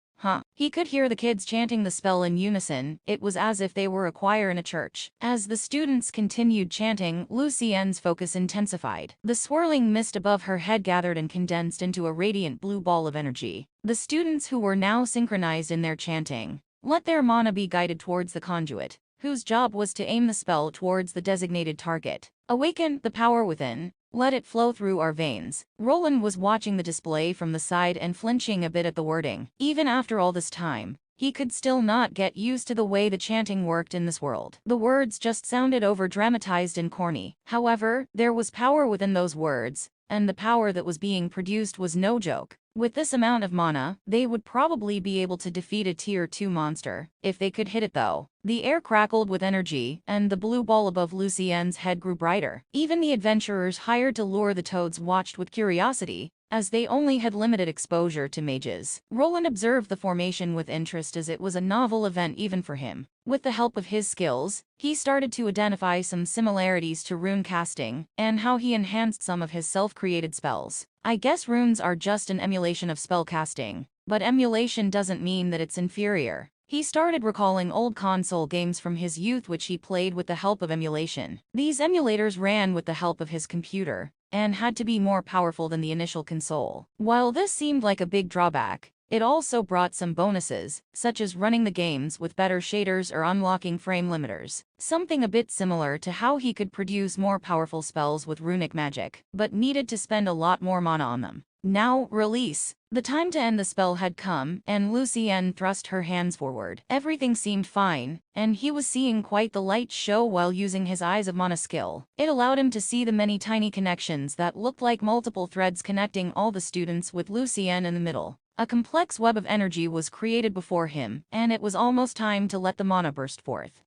He could hear the kids chanting the spell in unison. It was as if they were a choir in a church. As the students continued chanting, Lucienne's focus intensified. The swirling mist above her head gathered and condensed into a radiant blue ball of energy. The students who were now synchronized in their chanting let their mana be guided towards the conduit, whose job was to aim the spell towards the designated target. Awaken the power within. Let it flow through our veins. Roland was watching the display from the side and flinching a bit at the wording. Even after all this time, he could still not get used to the way the chanting worked in this world. The words just sounded over-dramatized and corny. However, there was power within those words, and the power that was being produced was no joke. With this amount of mana, they would probably be able to defeat a tier 2 monster, if they could hit it though. The air crackled with energy, and the blue ball above Lucienne's head grew brighter. Even the adventurers hired to lure the toads watched with curiosity, as they only had limited exposure to mages. Roland observed the formation with interest as it was a novel event even for him. With the help of his skills, he started to identify some similarities to rune casting, and how he enhanced some of his self-created spells. I guess runes are just an emulation of spell casting, but emulation doesn't mean that it's inferior. He started recalling old console games from his youth which he played with the help of emulation. These emulators ran with the help of his computer, and had to be more powerful than the initial console. While this seemed like a big drawback, it also brought some bonuses, such as running the games with better shaders or unlocking frame limiters. Something a bit similar to how he could produce more powerful spells with runic magic, but needed to spend a lot more mana on them. Now, release. The time to end the spell had come, and Lucienne thrust her hands forward. Everything seemed fine, and he was seeing quite the light show while using his Eyes of Mana skill. It allowed him to see the many tiny connections that looked like multiple threads connecting all the students with Lucienne in the middle. A complex web of energy was created before him, and it was almost time to let the mana burst forth.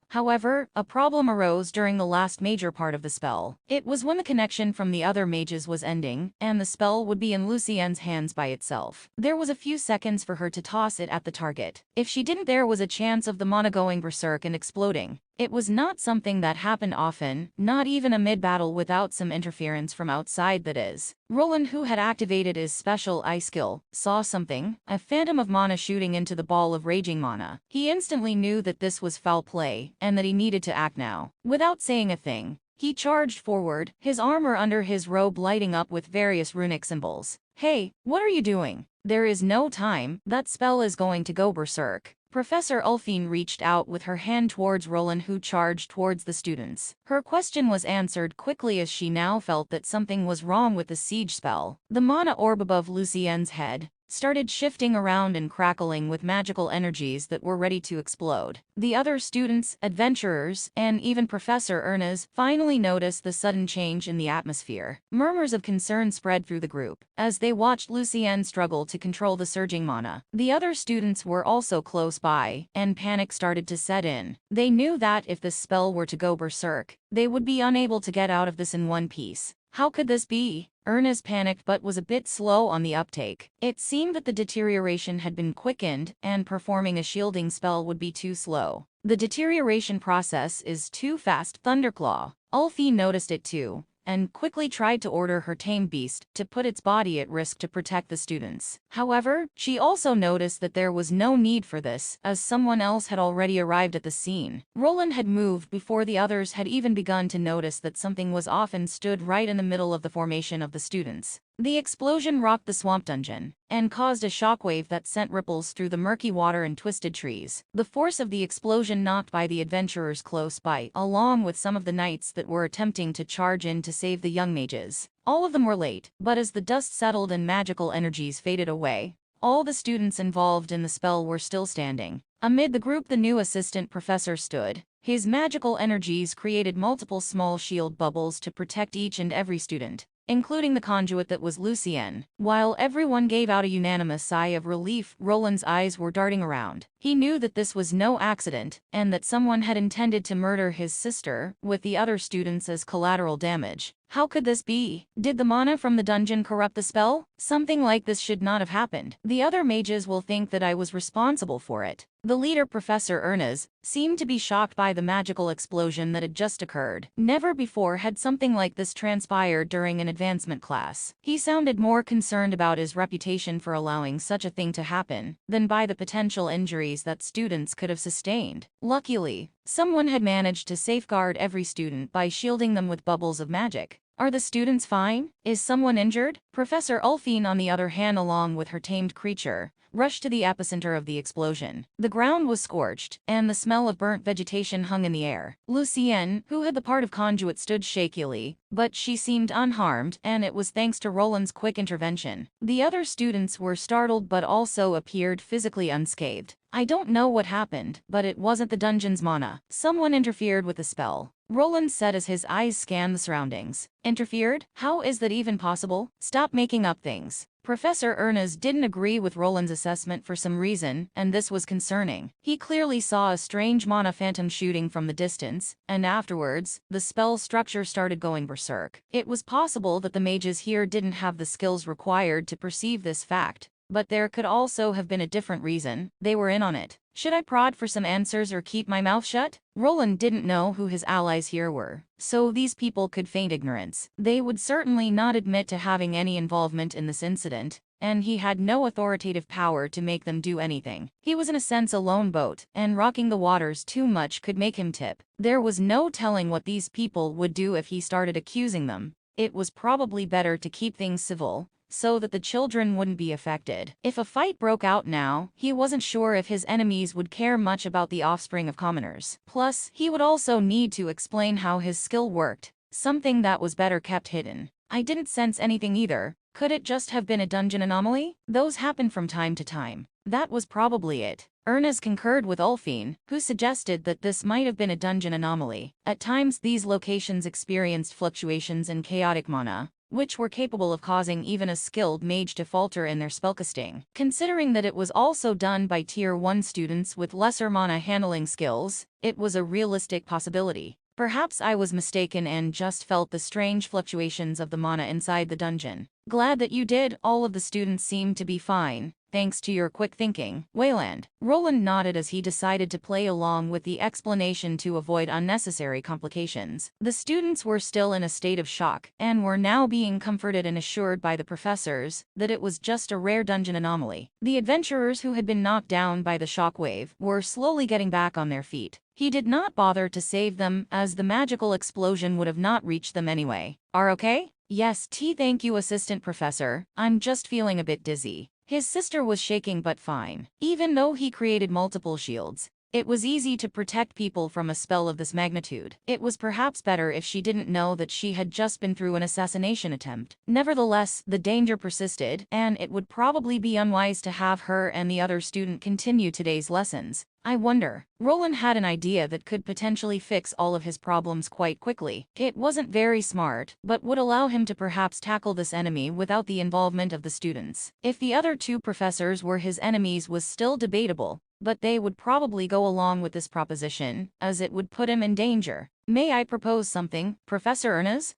However, a problem arose during the last major part of the spell. It was when the connection from the other mages was ending, and the spell would be in Lucienne's hands by itself. There was a few seconds for her to toss it at the target. If she didn't, there was a chance of the mana going berserk and exploding. It was not something that happened often, not even a mid-battle without some interference from outside, that is. Roland, who had activated his special eye skill, saw something, a phantom of mana shooting into the ball of raging mana. He instantly knew that this was foul play, and that he needed to act now. Without saying a thing, he charged forward, his armor under his robe lighting up with various runic symbols. Hey, what are you doing? There is no time, that spell is going to go berserk. Professor Ulfine reached out with her hand towards Roland, who charged towards the students. Her question was answered quickly as she now felt that something was wrong with the siege spell. The mana orb above Lucienne's head started shifting around and crackling with magical energies that were ready to explode. The other students, adventurers, and even Professor Ernest finally noticed the sudden change in the atmosphere. Murmurs of concern spread through the group as they watched Lucienne struggle to control the surging mana. The other students were also close by, and panic started to set in. They knew that if this spell were to go berserk, they would be unable to get out of this in one piece. How could this be? Ernest panicked but was a bit slow on the uptake. It seemed that the deterioration had been quickened, and performing a shielding spell would be too slow. The deterioration process is too fast. Thunderclaw. Ulfine noticed it too, and quickly tried to order her tame beast to put its body at risk to protect the students. However, she also noticed that there was no need for this, as someone else had already arrived at the scene. Roland had moved before the others had even begun to notice that something was off, and stood right in the middle of the formation of the students. The explosion rocked the swamp dungeon, and caused a shockwave that sent ripples through the murky water and twisted trees. The force of the explosion knocked by the adventurers close by, along with some of the knights that were attempting to charge in to save the young mages. All of them were late, but as the dust settled and magical energies faded away, all the students involved in the spell were still standing. Amid the group, the new assistant professor stood. His magical energies created multiple small shield bubbles to protect each and every student, including the conduit that was Lucienne. While everyone gave out a unanimous sigh of relief, Roland's eyes were darting around. He knew that this was no accident, and that someone had intended to murder his sister, with the other students as collateral damage. How could this be? Did the mana from the dungeon corrupt the spell? Something like this should not have happened. The other mages will think that I was responsible for it. The leader, Professor Ernest, seemed to be shocked by the magical explosion that had just occurred. Never before had something like this transpired during an advancement class. He sounded more concerned about his reputation for allowing such a thing to happen, than by the potential injuries that students could have sustained. Luckily, someone had managed to safeguard every student by shielding them with bubbles of magic. Are the students fine? Is someone injured? Professor Ulfine, on the other hand, along with her tamed creature, rushed to the epicenter of the explosion. The ground was scorched, and the smell of burnt vegetation hung in the air. Lucienne, who had the part of conduit, stood shakily, but she seemed unharmed, and it was thanks to Roland's quick intervention. The other students were startled but also appeared physically unscathed. I don't know what happened, but it wasn't the dungeon's mana. Someone interfered with the spell, Roland said as his eyes scanned the surroundings. Interfered? How is that even possible? Stop making up things. Professor Ernest didn't agree with Roland's assessment for some reason, and this was concerning. He clearly saw a strange mana phantom shooting from the distance, and afterwards, the spell structure started going berserk. It was possible that the mages here didn't have the skills required to perceive this fact, but there could also have been a different reason. They were in on it. Should I prod for some answers or keep my mouth shut? Roland didn't know who his allies here were, so these people could feign ignorance. They would certainly not admit to having any involvement in this incident, and he had no authoritative power to make them do anything. He was in a sense a lone boat, and rocking the waters too much could make him tip. There was no telling what these people would do if he started accusing them. It was probably better to keep things civil, so that the children wouldn't be affected. If a fight broke out now, he wasn't sure if his enemies would care much about the offspring of commoners. Plus, he would also need to explain how his skill worked, something that was better kept hidden. I didn't sense anything either. Could it just have been a dungeon anomaly? Those happen from time to time. That was probably it. Ernest concurred with Ulfine, who suggested that this might have been a dungeon anomaly. At times these locations experienced fluctuations in chaotic mana, which were capable of causing even a skilled mage to falter in their spellcasting. Considering that it was also done by Tier 1 students with lesser mana handling skills, it was a realistic possibility. Perhaps I was mistaken and just felt the strange fluctuations of the mana inside the dungeon. Glad that you did. All of the students seemed to be fine, thanks to your quick thinking. Wayland. Roland nodded as he decided to play along with the explanation to avoid unnecessary complications. The students were still in a state of shock, and were now being comforted and assured by the professors that it was just a rare dungeon anomaly. The adventurers who had been knocked down by the shockwave were slowly getting back on their feet. He did not bother to save them, as the magical explosion would have not reached them anyway. Are okay? Yes, thank you, Assistant Professor. I'm just feeling a bit dizzy. His sister was shaking but fine. Even though he created multiple shields, it was easy to protect people from a spell of this magnitude. It was perhaps better if she didn't know that she had just been through an assassination attempt. Nevertheless, the danger persisted, and it would probably be unwise to have her and the other student continue today's lessons. I wonder. Roland had an idea that could potentially fix all of his problems quite quickly. It wasn't very smart, but would allow him to perhaps tackle this enemy without the involvement of the students. If the other two professors were his enemies was still debatable, but they would probably go along with this proposition, as it would put him in danger. May I propose something, Professor Ernest?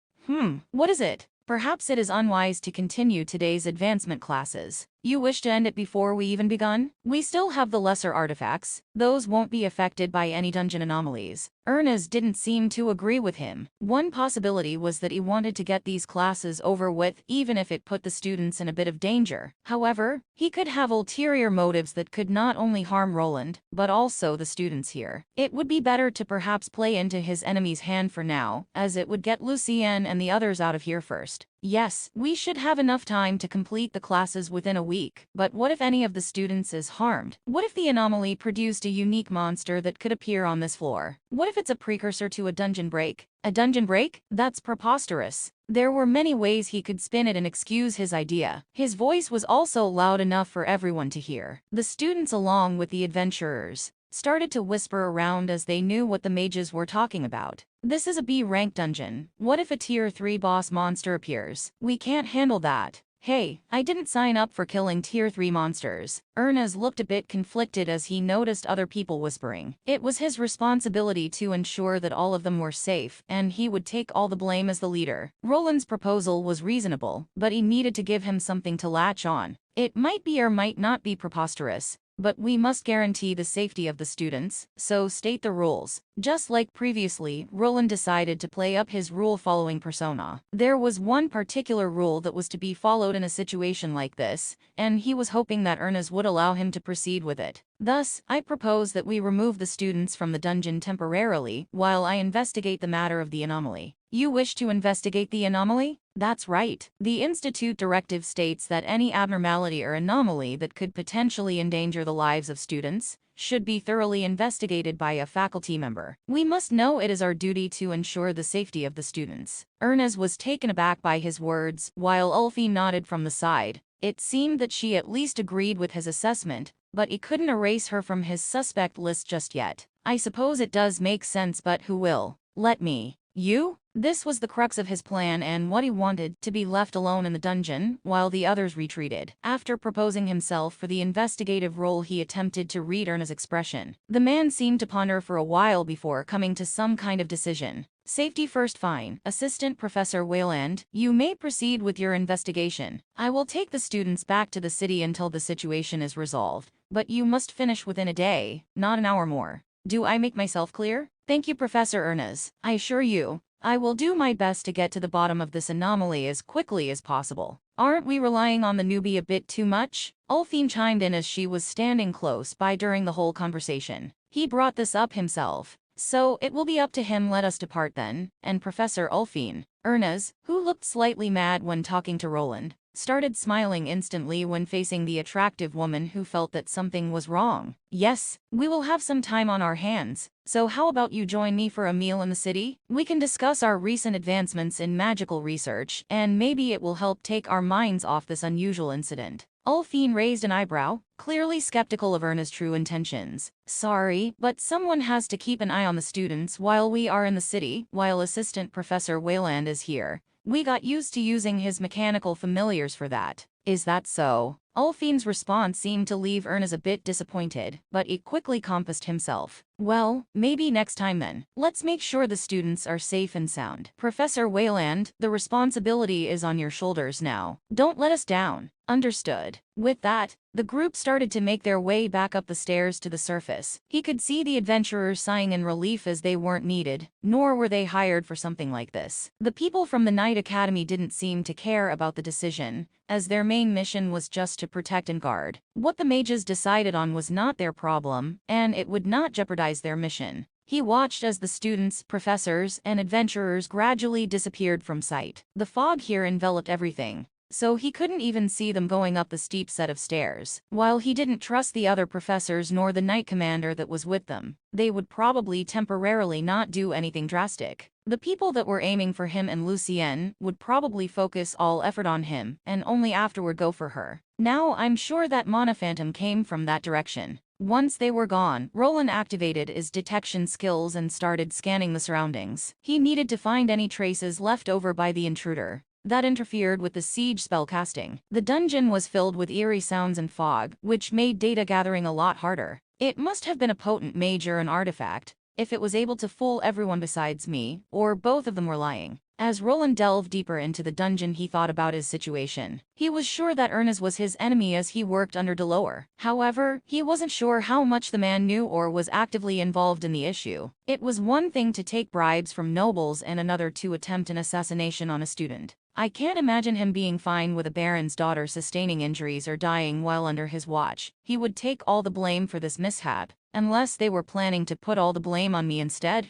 What is it? Perhaps it is unwise to continue today's advancement classes. You wish to end it before we even begun? We still have the lesser artifacts. Those won't be affected by any dungeon anomalies. Ernest didn't seem to agree with him. One possibility was that he wanted to get these classes over with even if it put the students in a bit of danger. However, he could have ulterior motives that could not only harm Roland, but also the students here. It would be better to perhaps play into his enemy's hand for now, as it would get Lucien and the others out of here first. Yes, we should have enough time to complete the classes within a week, but what if any of the students is harmed? What if the anomaly produced a unique monster that could appear on this floor? What if it's a precursor to a dungeon break? A dungeon break? That's preposterous. There were many ways he could spin it and excuse his idea. His voice was also loud enough for everyone to hear. The students, along with the adventurers, started to whisper around as they knew what the mages were talking about. This is a B-rank dungeon. What if a Tier 3 boss monster appears? We can't handle that. Hey, I didn't sign up for killing Tier 3 monsters. Ernest looked a bit conflicted as he noticed other people whispering. It was his responsibility to ensure that all of them were safe, and he would take all the blame as the leader. Roland's proposal was reasonable, but he needed to give him something to latch on. It might be or might not be preposterous, but we must guarantee the safety of the students, so state the rules. Just like previously, Roland decided to play up his rule-following persona. There was one particular rule that was to be followed in a situation like this, and he was hoping that Ernest would allow him to proceed with it. Thus, I propose that we remove the students from the dungeon temporarily while I investigate the matter of the anomaly. You wish to investigate the anomaly? That's right. The Institute directive states that any abnormality or anomaly that could potentially endanger the lives of students should be thoroughly investigated by a faculty member. We must know it is our duty to ensure the safety of the students. Ernest was taken aback by his words, while Ulfie nodded from the side. It seemed that she at least agreed with his assessment, but he couldn't erase her from his suspect list just yet. I suppose it does make sense, but who will? Let me. You? This was the crux of his plan and what he wanted, to be left alone in the dungeon, while the others retreated. After proposing himself for the investigative role, he attempted to read Erna's expression. The man seemed to ponder for a while before coming to some kind of decision. Safety first, fine. Assistant Professor Wayland, you may proceed with your investigation. I will take the students back to the city until the situation is resolved, but you must finish within a day, not an hour more. Do I make myself clear? Thank you, Professor Ernest. I assure you, I will do my best to get to the bottom of this anomaly as quickly as possible. Aren't we relying on the newbie a bit too much? Ulfine chimed in as she was standing close by during the whole conversation. He brought this up himself, so it will be up to him. Let us depart then. And Professor Ulfine, Ernest, who looked slightly mad when talking to Roland, started smiling instantly when facing the attractive woman who felt that something was wrong. Yes, we will have some time on our hands, so how about you join me for a meal in the city? We can discuss our recent advancements in magical research, and maybe it will help take our minds off this unusual incident. Ulfine raised an eyebrow, clearly skeptical of Erna's true intentions. Sorry, but someone has to keep an eye on the students while we are in the city, while Assistant Professor Wayland is here. We got used to using his mechanical familiars for that. Is that so? Ulfine's response seemed to leave Ernest a bit disappointed, but he quickly composed himself. Well, maybe next time then. Let's make sure the students are safe and sound. Professor Wayland, the responsibility is on your shoulders now. Don't let us down. Understood. With that, the group started to make their way back up the stairs to the surface. He could see the adventurers sighing in relief as they weren't needed, nor were they hired for something like this. The people from the Night Academy didn't seem to care about the decision, as their main mission was just to protect and guard. What the mages decided on was not their problem, and it would not jeopardize their mission. He watched as the students, professors, and adventurers gradually disappeared from sight. The fog here enveloped everything, so he couldn't even see them going up the steep set of stairs. While he didn't trust the other professors nor the Knight Commander that was with them, they would probably temporarily not do anything drastic. The people that were aiming for him and Lucienne would probably focus all effort on him and only afterward go for her. Now I'm sure that Monophantom came from that direction. Once they were gone, Roland activated his detection skills and started scanning the surroundings. He needed to find any traces left over by the intruder that interfered with the siege spell casting. The dungeon was filled with eerie sounds and fog, which made data gathering a lot harder. It must have been a potent mage or an artifact, if it was able to fool everyone besides me, or both of them were lying. As Roland delved deeper into the dungeon, he thought about his situation. He was sure that Ernest was his enemy as he worked under Delore. However, he wasn't sure how much the man knew or was actively involved in the issue. It was one thing to take bribes from nobles and another to attempt an assassination on a student. I can't imagine him being fine with a baron's daughter sustaining injuries or dying while under his watch. He would take all the blame for this mishap, unless they were planning to put all the blame on me instead.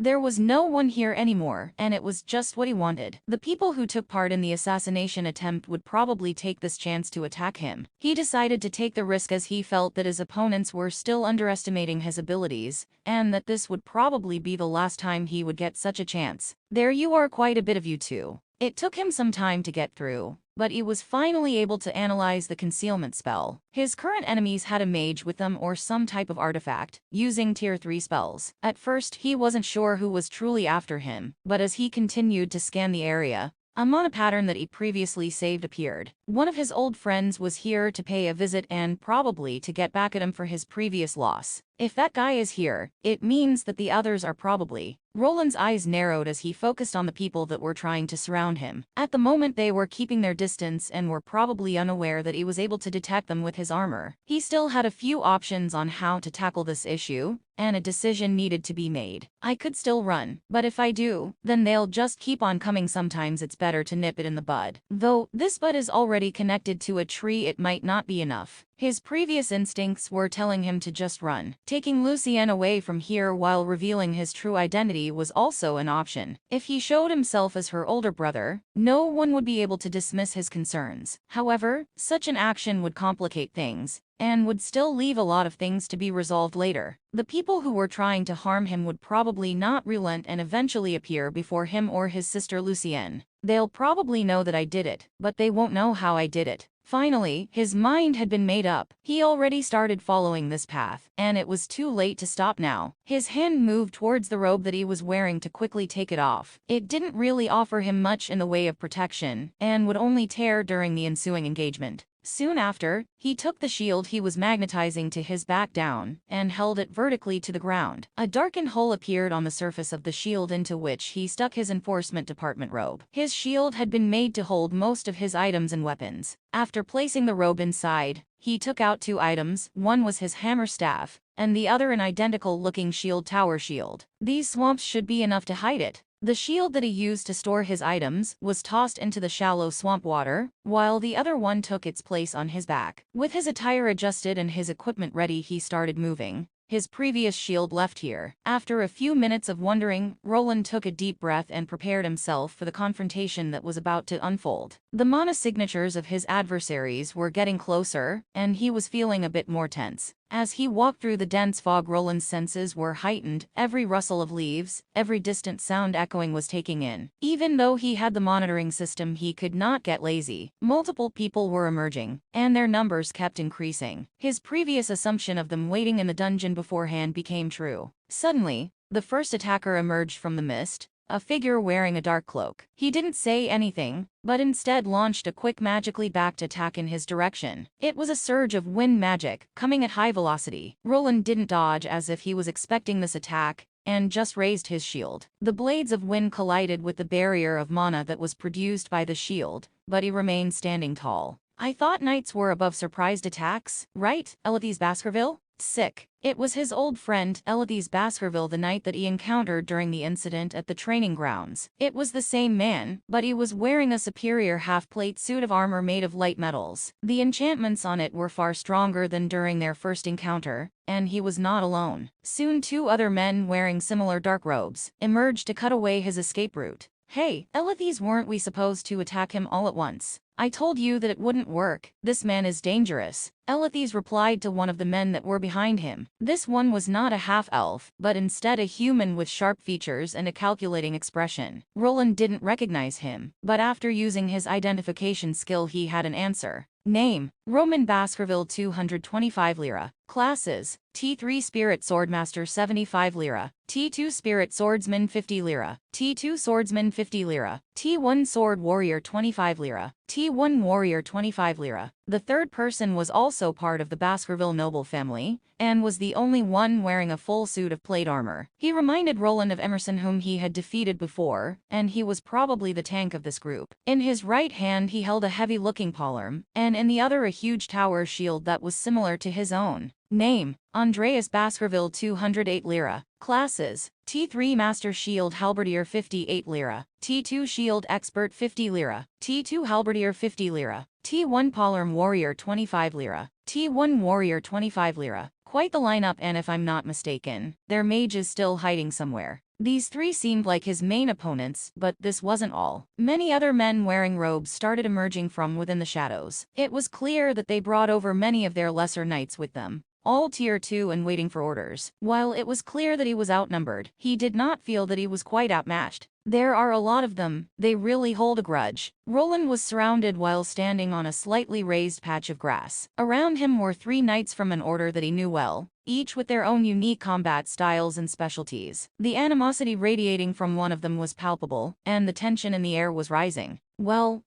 There was no one here anymore, and it was just what he wanted. The people who took part in the assassination attempt would probably take this chance to attack him. He decided to take the risk as he felt that his opponents were still underestimating his abilities, and that this would probably be the last time he would get such a chance. There you are, quite a bit of you too. It took him some time to get through, but he was finally able to analyze the concealment spell. His current enemies had a mage with them or some type of artifact, using tier 3 spells. At first, he wasn't sure who was truly after him, but as he continued to scan the area, a mana pattern that he previously saved appeared. One of his old friends was here to pay a visit and probably to get back at him for his previous loss. If that guy is here, it means that the others are probably. Roland's eyes narrowed as he focused on the people that were trying to surround him. At the moment, they were keeping their distance and were probably unaware that he was able to detect them with his armor. He still had a few options on how to tackle this issue, and a decision needed to be made. I could still run, but if I do, then they'll just keep on coming. Sometimes it's better to nip it in the bud. Though this bud is already connected to a tree, it might not be enough. His previous instincts were telling him to just run. Taking Lucienne away from here while revealing his true identity was also an option. If he showed himself as her older brother, no one would be able to dismiss his concerns. However, such an action would complicate things, and would still leave a lot of things to be resolved later. The people who were trying to harm him would probably not relent and eventually appear before him or his sister Lucienne. They'll probably know that I did it, but they won't know how I did it. Finally, his mind had been made up. He already started following this path, and it was too late to stop now. His hand moved towards the robe that he was wearing to quickly take it off. It didn't really offer him much in the way of protection, and would only tear during the ensuing engagement. Soon after, he took the shield he was magnetizing to his back down and held it vertically to the ground. A darkened hole appeared on the surface of the shield into which he stuck his enforcement department robe. His shield had been made to hold most of his items and weapons. After placing the robe inside, he took out 2 items. One was his hammer staff, and the other an identical-looking shield tower shield. These swamps should be enough to hide it. The shield that he used to store his items was tossed into the shallow swamp water, while the other one took its place on his back. With his attire adjusted and his equipment ready, he started moving. His previous shield left here. After a few minutes of wondering, Roland took a deep breath and prepared himself for the confrontation that was about to unfold. The mana signatures of his adversaries were getting closer, and he was feeling a bit more tense. As he walked through the dense fog, Roland's senses were heightened. Every rustle of leaves, every distant sound echoing was taking in. Even though he had the monitoring system, he could not get lazy. Multiple people were emerging, and their numbers kept increasing. His previous assumption of them waiting in the dungeon beforehand became true. Suddenly, the first attacker emerged from the mist, a figure wearing a dark cloak. He didn't say anything, but instead launched a quick magically backed attack in his direction. It was a surge of wind magic, coming at high velocity. Roland didn't dodge as if he was expecting this attack, and just raised his shield. The blades of wind collided with the barrier of mana that was produced by the shield, but he remained standing tall. I thought knights were above surprised attacks, right, Elithes Baskerville? Sick. It was his old friend, Elithes Baskerville, the knight that he encountered during the incident at the training grounds. It was the same man, but he was wearing a superior half-plate suit of armor made of light metals. The enchantments on it were far stronger than during their first encounter, and he was not alone. Soon 2 other men wearing similar dark robes emerged to cut away his escape route. Hey, Elithes, weren't we supposed to attack him all at once? I told you that it wouldn't work. This man is dangerous. Elithes replied to one of the men that were behind him. This one was not a half-elf, but instead a human with sharp features and a calculating expression. Roland didn't recognize him, but after using his identification skill he had an answer. Name: Roman Baskerville, 225 lira. Classes: T3 Spirit Swordmaster 75 lira, T2 Spirit Swordsman 50 lira, T2 Swordsman 50 lira, T1 Sword Warrior 25 lira, T1 Warrior 25 lira. The third person was also part of the Baskerville noble family, and was the only one wearing a full suit of plate armor. He reminded Roland of Emerson, whom he had defeated before, and he was probably the tank of this group. In his right hand he held a heavy-looking polearm, and in the other a huge tower shield that was similar to his own. Name: Andreas Baskerville, 208 lira. Classes: T3 Master Shield Halberdier 58 lira, T2 Shield Expert 50 lira, T2 Halberdier 50 lira, T1 Polearm Warrior 25 lira, T1 Warrior 25 lira. Quite the lineup, and if I'm not mistaken, their mage is still hiding somewhere. These 3 seemed like his main opponents, but this wasn't all. Many other men wearing robes started emerging from within the shadows. It was clear that they brought over many of their lesser knights with them, all tier 2 and waiting for orders. While it was clear that he was outnumbered, he did not feel that he was quite outmatched. There are a lot of them, they really hold a grudge. Roland was surrounded while standing on a slightly raised patch of grass. Around him were 3 knights from an order that he knew well, each with their own unique combat styles and specialties. The animosity radiating from one of them was palpable, and the tension in the air was rising. Well,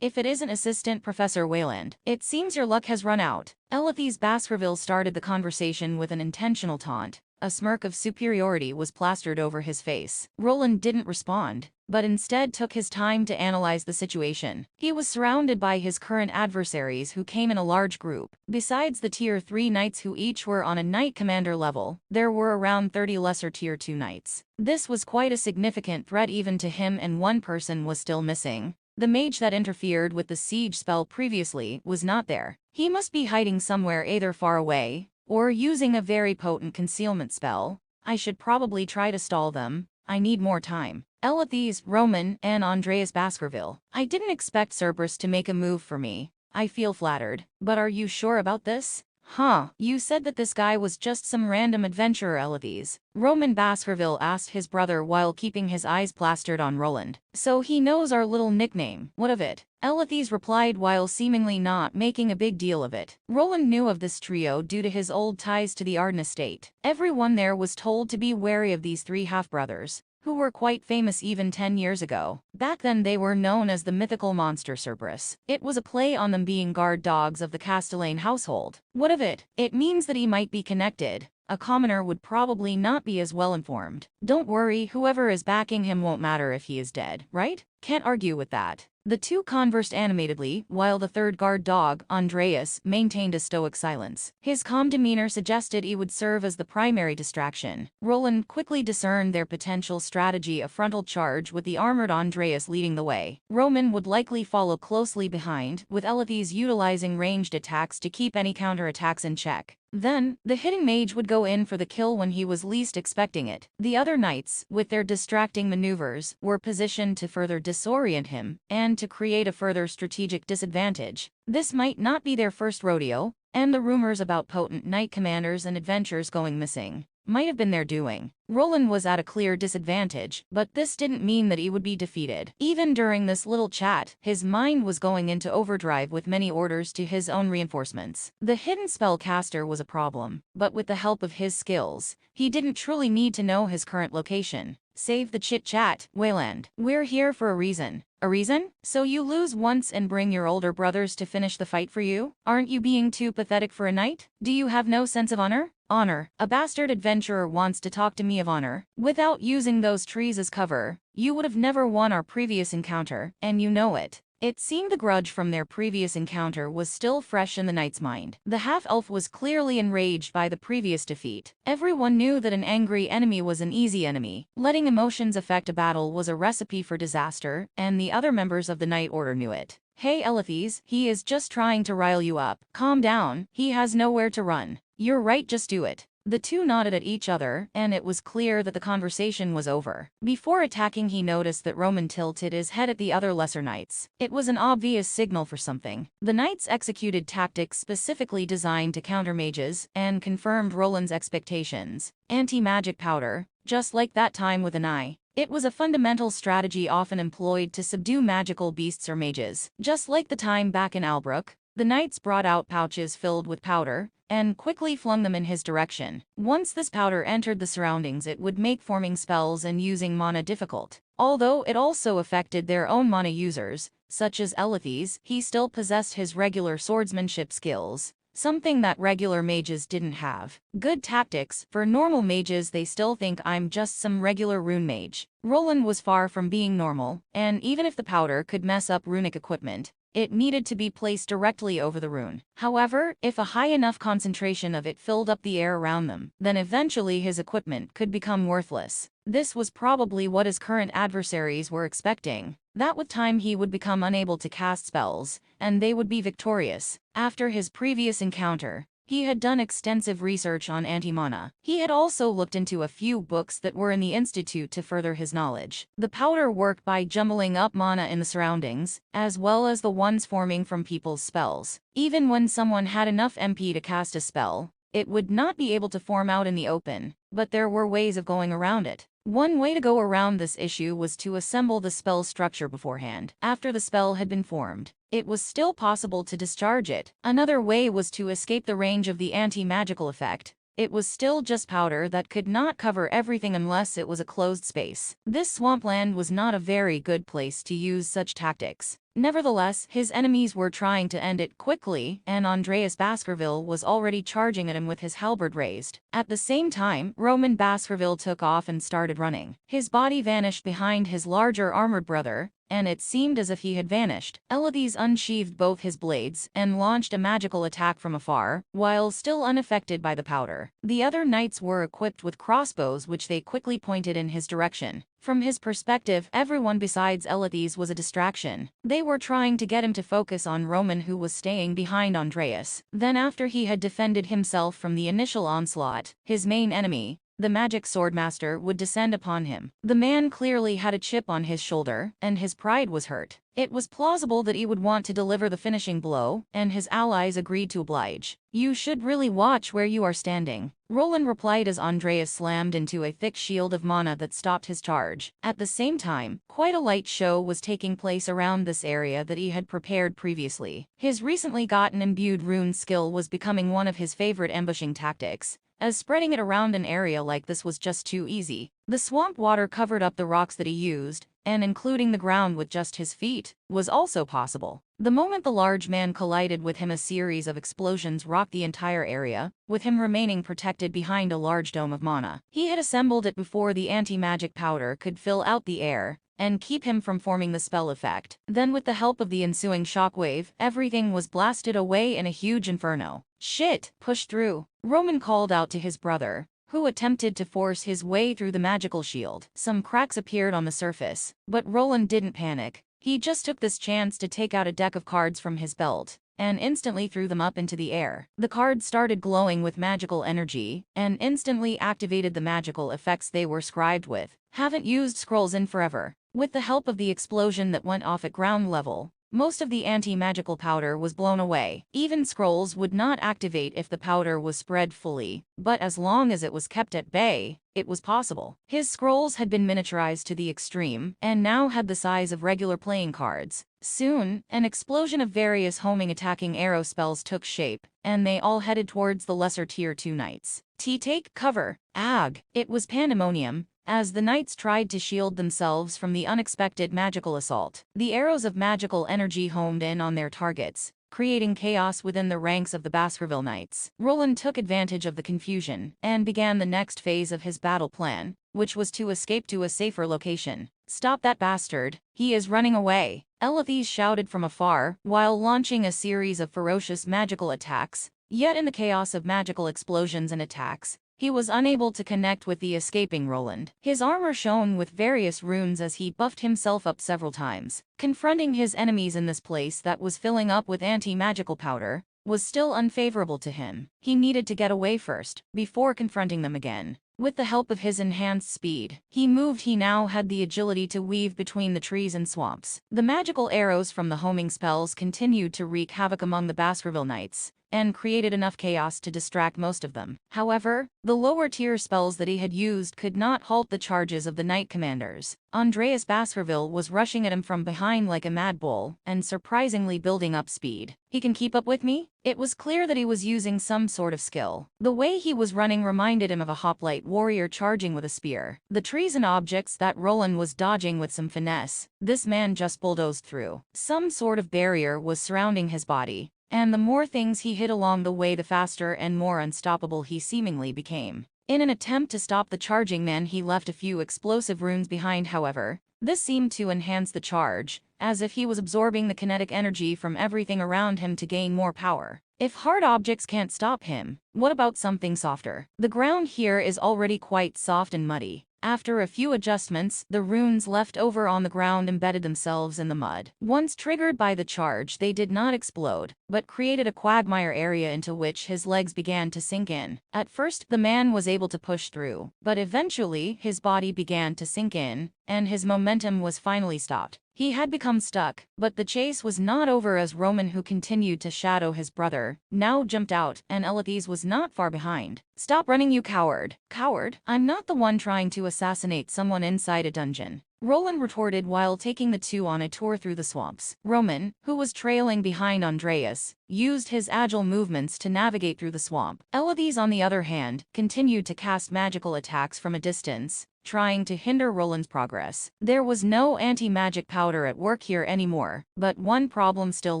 if it isn't Assistant Professor Wayland, it seems your luck has run out. Elithes Baskerville started the conversation with an intentional taunt. A smirk of superiority was plastered over his face. Roland didn't respond, but instead took his time to analyze the situation. He was surrounded by his current adversaries who came in a large group. Besides the tier 3 knights who each were on a knight commander level, there were around 30 lesser tier 2 knights. This was quite a significant threat even to him, and one person was still missing. The mage that interfered with the siege spell previously was not there. He must be hiding somewhere, either far away, or using a very potent concealment spell. I should probably try to stall them. I need more time. Elithes, Roman, and Andreas Baskerville. I didn't expect Cerberus to make a move for me. I feel flattered. But are you sure about this? Huh, you said that this guy was just some random adventurer, Elithes. Roman Baskerville asked his brother while keeping his eyes plastered on Roland. So he knows our little nickname. What of it? Elithes replied while seemingly not making a big deal of it. Roland knew of this trio due to his old ties to the Arden estate. Everyone there was told to be wary of these three half-brothers, who were quite famous even 10 years ago. Back then they were known as the mythical monster Cerberus. It was a play on them being guard dogs of the Castellane household. What of it? It means that he might be connected. A commoner would probably not be as well informed. Don't worry, whoever is backing him won't matter if he is dead, right? Can't argue with that. The two conversed animatedly, while the third guard dog, Andreas, maintained a stoic silence. His calm demeanor suggested he would serve as the primary distraction. Roland quickly discerned their potential strategy: a frontal charge with the armored Andreas leading the way. Roman would likely follow closely behind, with Elithes utilizing ranged attacks to keep any counterattacks in check. Then, the hidden mage would go in for the kill when he was least expecting it. The other knights, with their distracting maneuvers, were positioned to further disorient him, and to create a further strategic disadvantage. This might not be their first rodeo, and the rumors about potent knight commanders and adventures going missing might have been their doing. Roland was at a clear disadvantage, but this didn't mean that he would be defeated. Even during this little chat, his mind was going into overdrive with many orders to his own reinforcements. The hidden spellcaster was a problem, but with the help of his skills, he didn't truly need to know his current location. Save the chit-chat, Wayland. We're here for a reason. A reason? So you lose once and bring your older brothers to finish the fight for you? Aren't you being too pathetic for a knight? Do you have no sense of honor? Honor. A bastard adventurer wants to talk to me of honor. Without using those trees as cover, you would have never won our previous encounter, and you know it. It seemed the grudge from their previous encounter was still fresh in the knight's mind. The half-elf was clearly enraged by the previous defeat. Everyone knew that an angry enemy was an easy enemy. Letting emotions affect a battle was a recipe for disaster, and the other members of the Knight Order knew it. Hey Elithes, he is just trying to rile you up. Calm down, he has nowhere to run. You're right, just do it. The two nodded at each other, and it was clear that the conversation was over. Before attacking, he noticed that Roman tilted his head at the other lesser knights. It was an obvious signal for something. The knights executed tactics specifically designed to counter mages, and confirmed Roland's expectations. Anti-magic powder, just like that time with an eye. It was a fundamental strategy often employed to subdue magical beasts or mages. Just like the time back in Albrook, the knights brought out pouches filled with powder, and quickly flung them in his direction. Once this powder entered the surroundings, it would make forming spells and using mana difficult. Although it also affected their own mana users, such as Elithes, he still possessed his regular swordsmanship skills, something that regular mages didn't have. Good tactics. For normal mages, they still think I'm just some regular rune mage. Roland was far from being normal, and even if the powder could mess up runic equipment, it needed to be placed directly over the rune. However, if a high enough concentration of it filled up the air around them, then eventually his equipment could become worthless. This was probably what his current adversaries were expecting. That with time he would become unable to cast spells, and they would be victorious. After his previous encounter, he had done extensive research on anti-mana. He had also looked into a few books that were in the institute to further his knowledge. The powder worked by jumbling up mana in the surroundings, as well as the ones forming from people's spells. Even when someone had enough MP to cast a spell, it would not be able to form out in the open, but there were ways of going around it. One way to go around this issue was to assemble the spell structure beforehand. After the spell had been formed, it was still possible to discharge it. Another way was to escape the range of the anti-magical effect. It was still just powder that could not cover everything unless it was a closed space. This swampland was not a very good place to use such tactics. Nevertheless, his enemies were trying to end it quickly, and Andreas Baskerville was already charging at him with his halberd raised. At the same time, Roman Baskerville took off and started running. His body vanished behind his larger armored brother, and it seemed as if he had vanished. Elithes unsheathed both his blades and launched a magical attack from afar, while still unaffected by the powder. The other knights were equipped with crossbows, which they quickly pointed in his direction. From his perspective, everyone besides Elithes was a distraction. They were trying to get him to focus on Roman, who was staying behind Andreas. Then after he had defended himself from the initial onslaught, his main enemy, the magic swordmaster would descend upon him. The man clearly had a chip on his shoulder, and his pride was hurt. It was plausible that he would want to deliver the finishing blow, and his allies agreed to oblige. "You should really watch where you are standing," Roland replied as Andreas slammed into a thick shield of mana that stopped his charge. At the same time, quite a light show was taking place around this area that he had prepared previously. His recently gotten imbued rune skill was becoming one of his favorite ambushing tactics, as spreading it around an area like this was just too easy. The swamp water covered up the rocks that he used, and including the ground with just his feet, was also possible. The moment the large man collided with him, a series of explosions rocked the entire area, with him remaining protected behind a large dome of mana. He had assembled it before the anti-magic powder could fill out the air and keep him from forming the spell effect. Then with the help of the ensuing shockwave, everything was blasted away in a huge inferno. "Shit! Push through!" Roman called out to his brother, who attempted to force his way through the magical shield. Some cracks appeared on the surface, but Roland didn't panic. He just took this chance to take out a deck of cards from his belt and instantly threw them up into the air. The cards started glowing with magical energy and instantly activated the magical effects they were scribed with. Haven't used scrolls in forever. With the help of the explosion that went off at ground level, most of the anti-magical powder was blown away. Even scrolls would not activate if the powder was spread fully, but as long as it was kept at bay, it was possible. His scrolls had been miniaturized to the extreme, and now had the size of regular playing cards. Soon, an explosion of various homing attacking arrow spells took shape, and they all headed towards the lesser tier 2 knights. Take cover! Ag! It was pandemonium, as the knights tried to shield themselves from the unexpected magical assault. The arrows of magical energy homed in on their targets, creating chaos within the ranks of the Baskerville Knights. Roland took advantage of the confusion and began the next phase of his battle plan, which was to escape to a safer location. "Stop that bastard! He is running away!" Elithes shouted from afar, while launching a series of ferocious magical attacks. Yet in the chaos of magical explosions and attacks, he was unable to connect with the escaping Roland. His armor shone with various runes as he buffed himself up several times. Confronting his enemies in this place that was filling up with anti-magical powder was still unfavorable to him. He needed to get away first, before confronting them again. With the help of his enhanced speed, he now had the agility to weave between the trees and swamps. The magical arrows from the homing spells continued to wreak havoc among the Baskerville Knights, and created enough chaos to distract most of them. However, the lower tier spells that he had used could not halt the charges of the knight commanders. Andreas Baskerville was rushing at him from behind like a mad bull, and surprisingly building up speed. "He can keep up with me?" It was clear that he was using some sort of skill. The way he was running reminded him of a hoplite warrior charging with a spear. The trees and objects that Roland was dodging with some finesse, this man just bulldozed through. Some sort of barrier was surrounding his body, and the more things he hit along the way, the faster and more unstoppable he seemingly became. In an attempt to stop the charging man, he left a few explosive runes behind. However, this seemed to enhance the charge, as if he was absorbing the kinetic energy from everything around him to gain more power. If hard objects can't stop him, what about something softer? The ground here is already quite soft and muddy. After a few adjustments, the runes left over on the ground embedded themselves in the mud. Once triggered by the charge, they did not explode, but created a quagmire area into which his legs began to sink in. At first, the man was able to push through, but eventually his body began to sink in, and his momentum was finally stopped. He had become stuck, but the chase was not over as Roman, who continued to shadow his brother, now jumped out, and Elithes was not far behind. "Stop running, you coward!" "Coward? I'm not the one trying to assassinate someone inside a dungeon," Roland retorted while taking the two on a tour through the swamps. Roman, who was trailing behind Andreas, used his agile movements to navigate through the swamp. Elithes, on the other hand, continued to cast magical attacks from a distance, trying to hinder Roland's progress. There was no anti-magic powder at work here anymore, but one problem still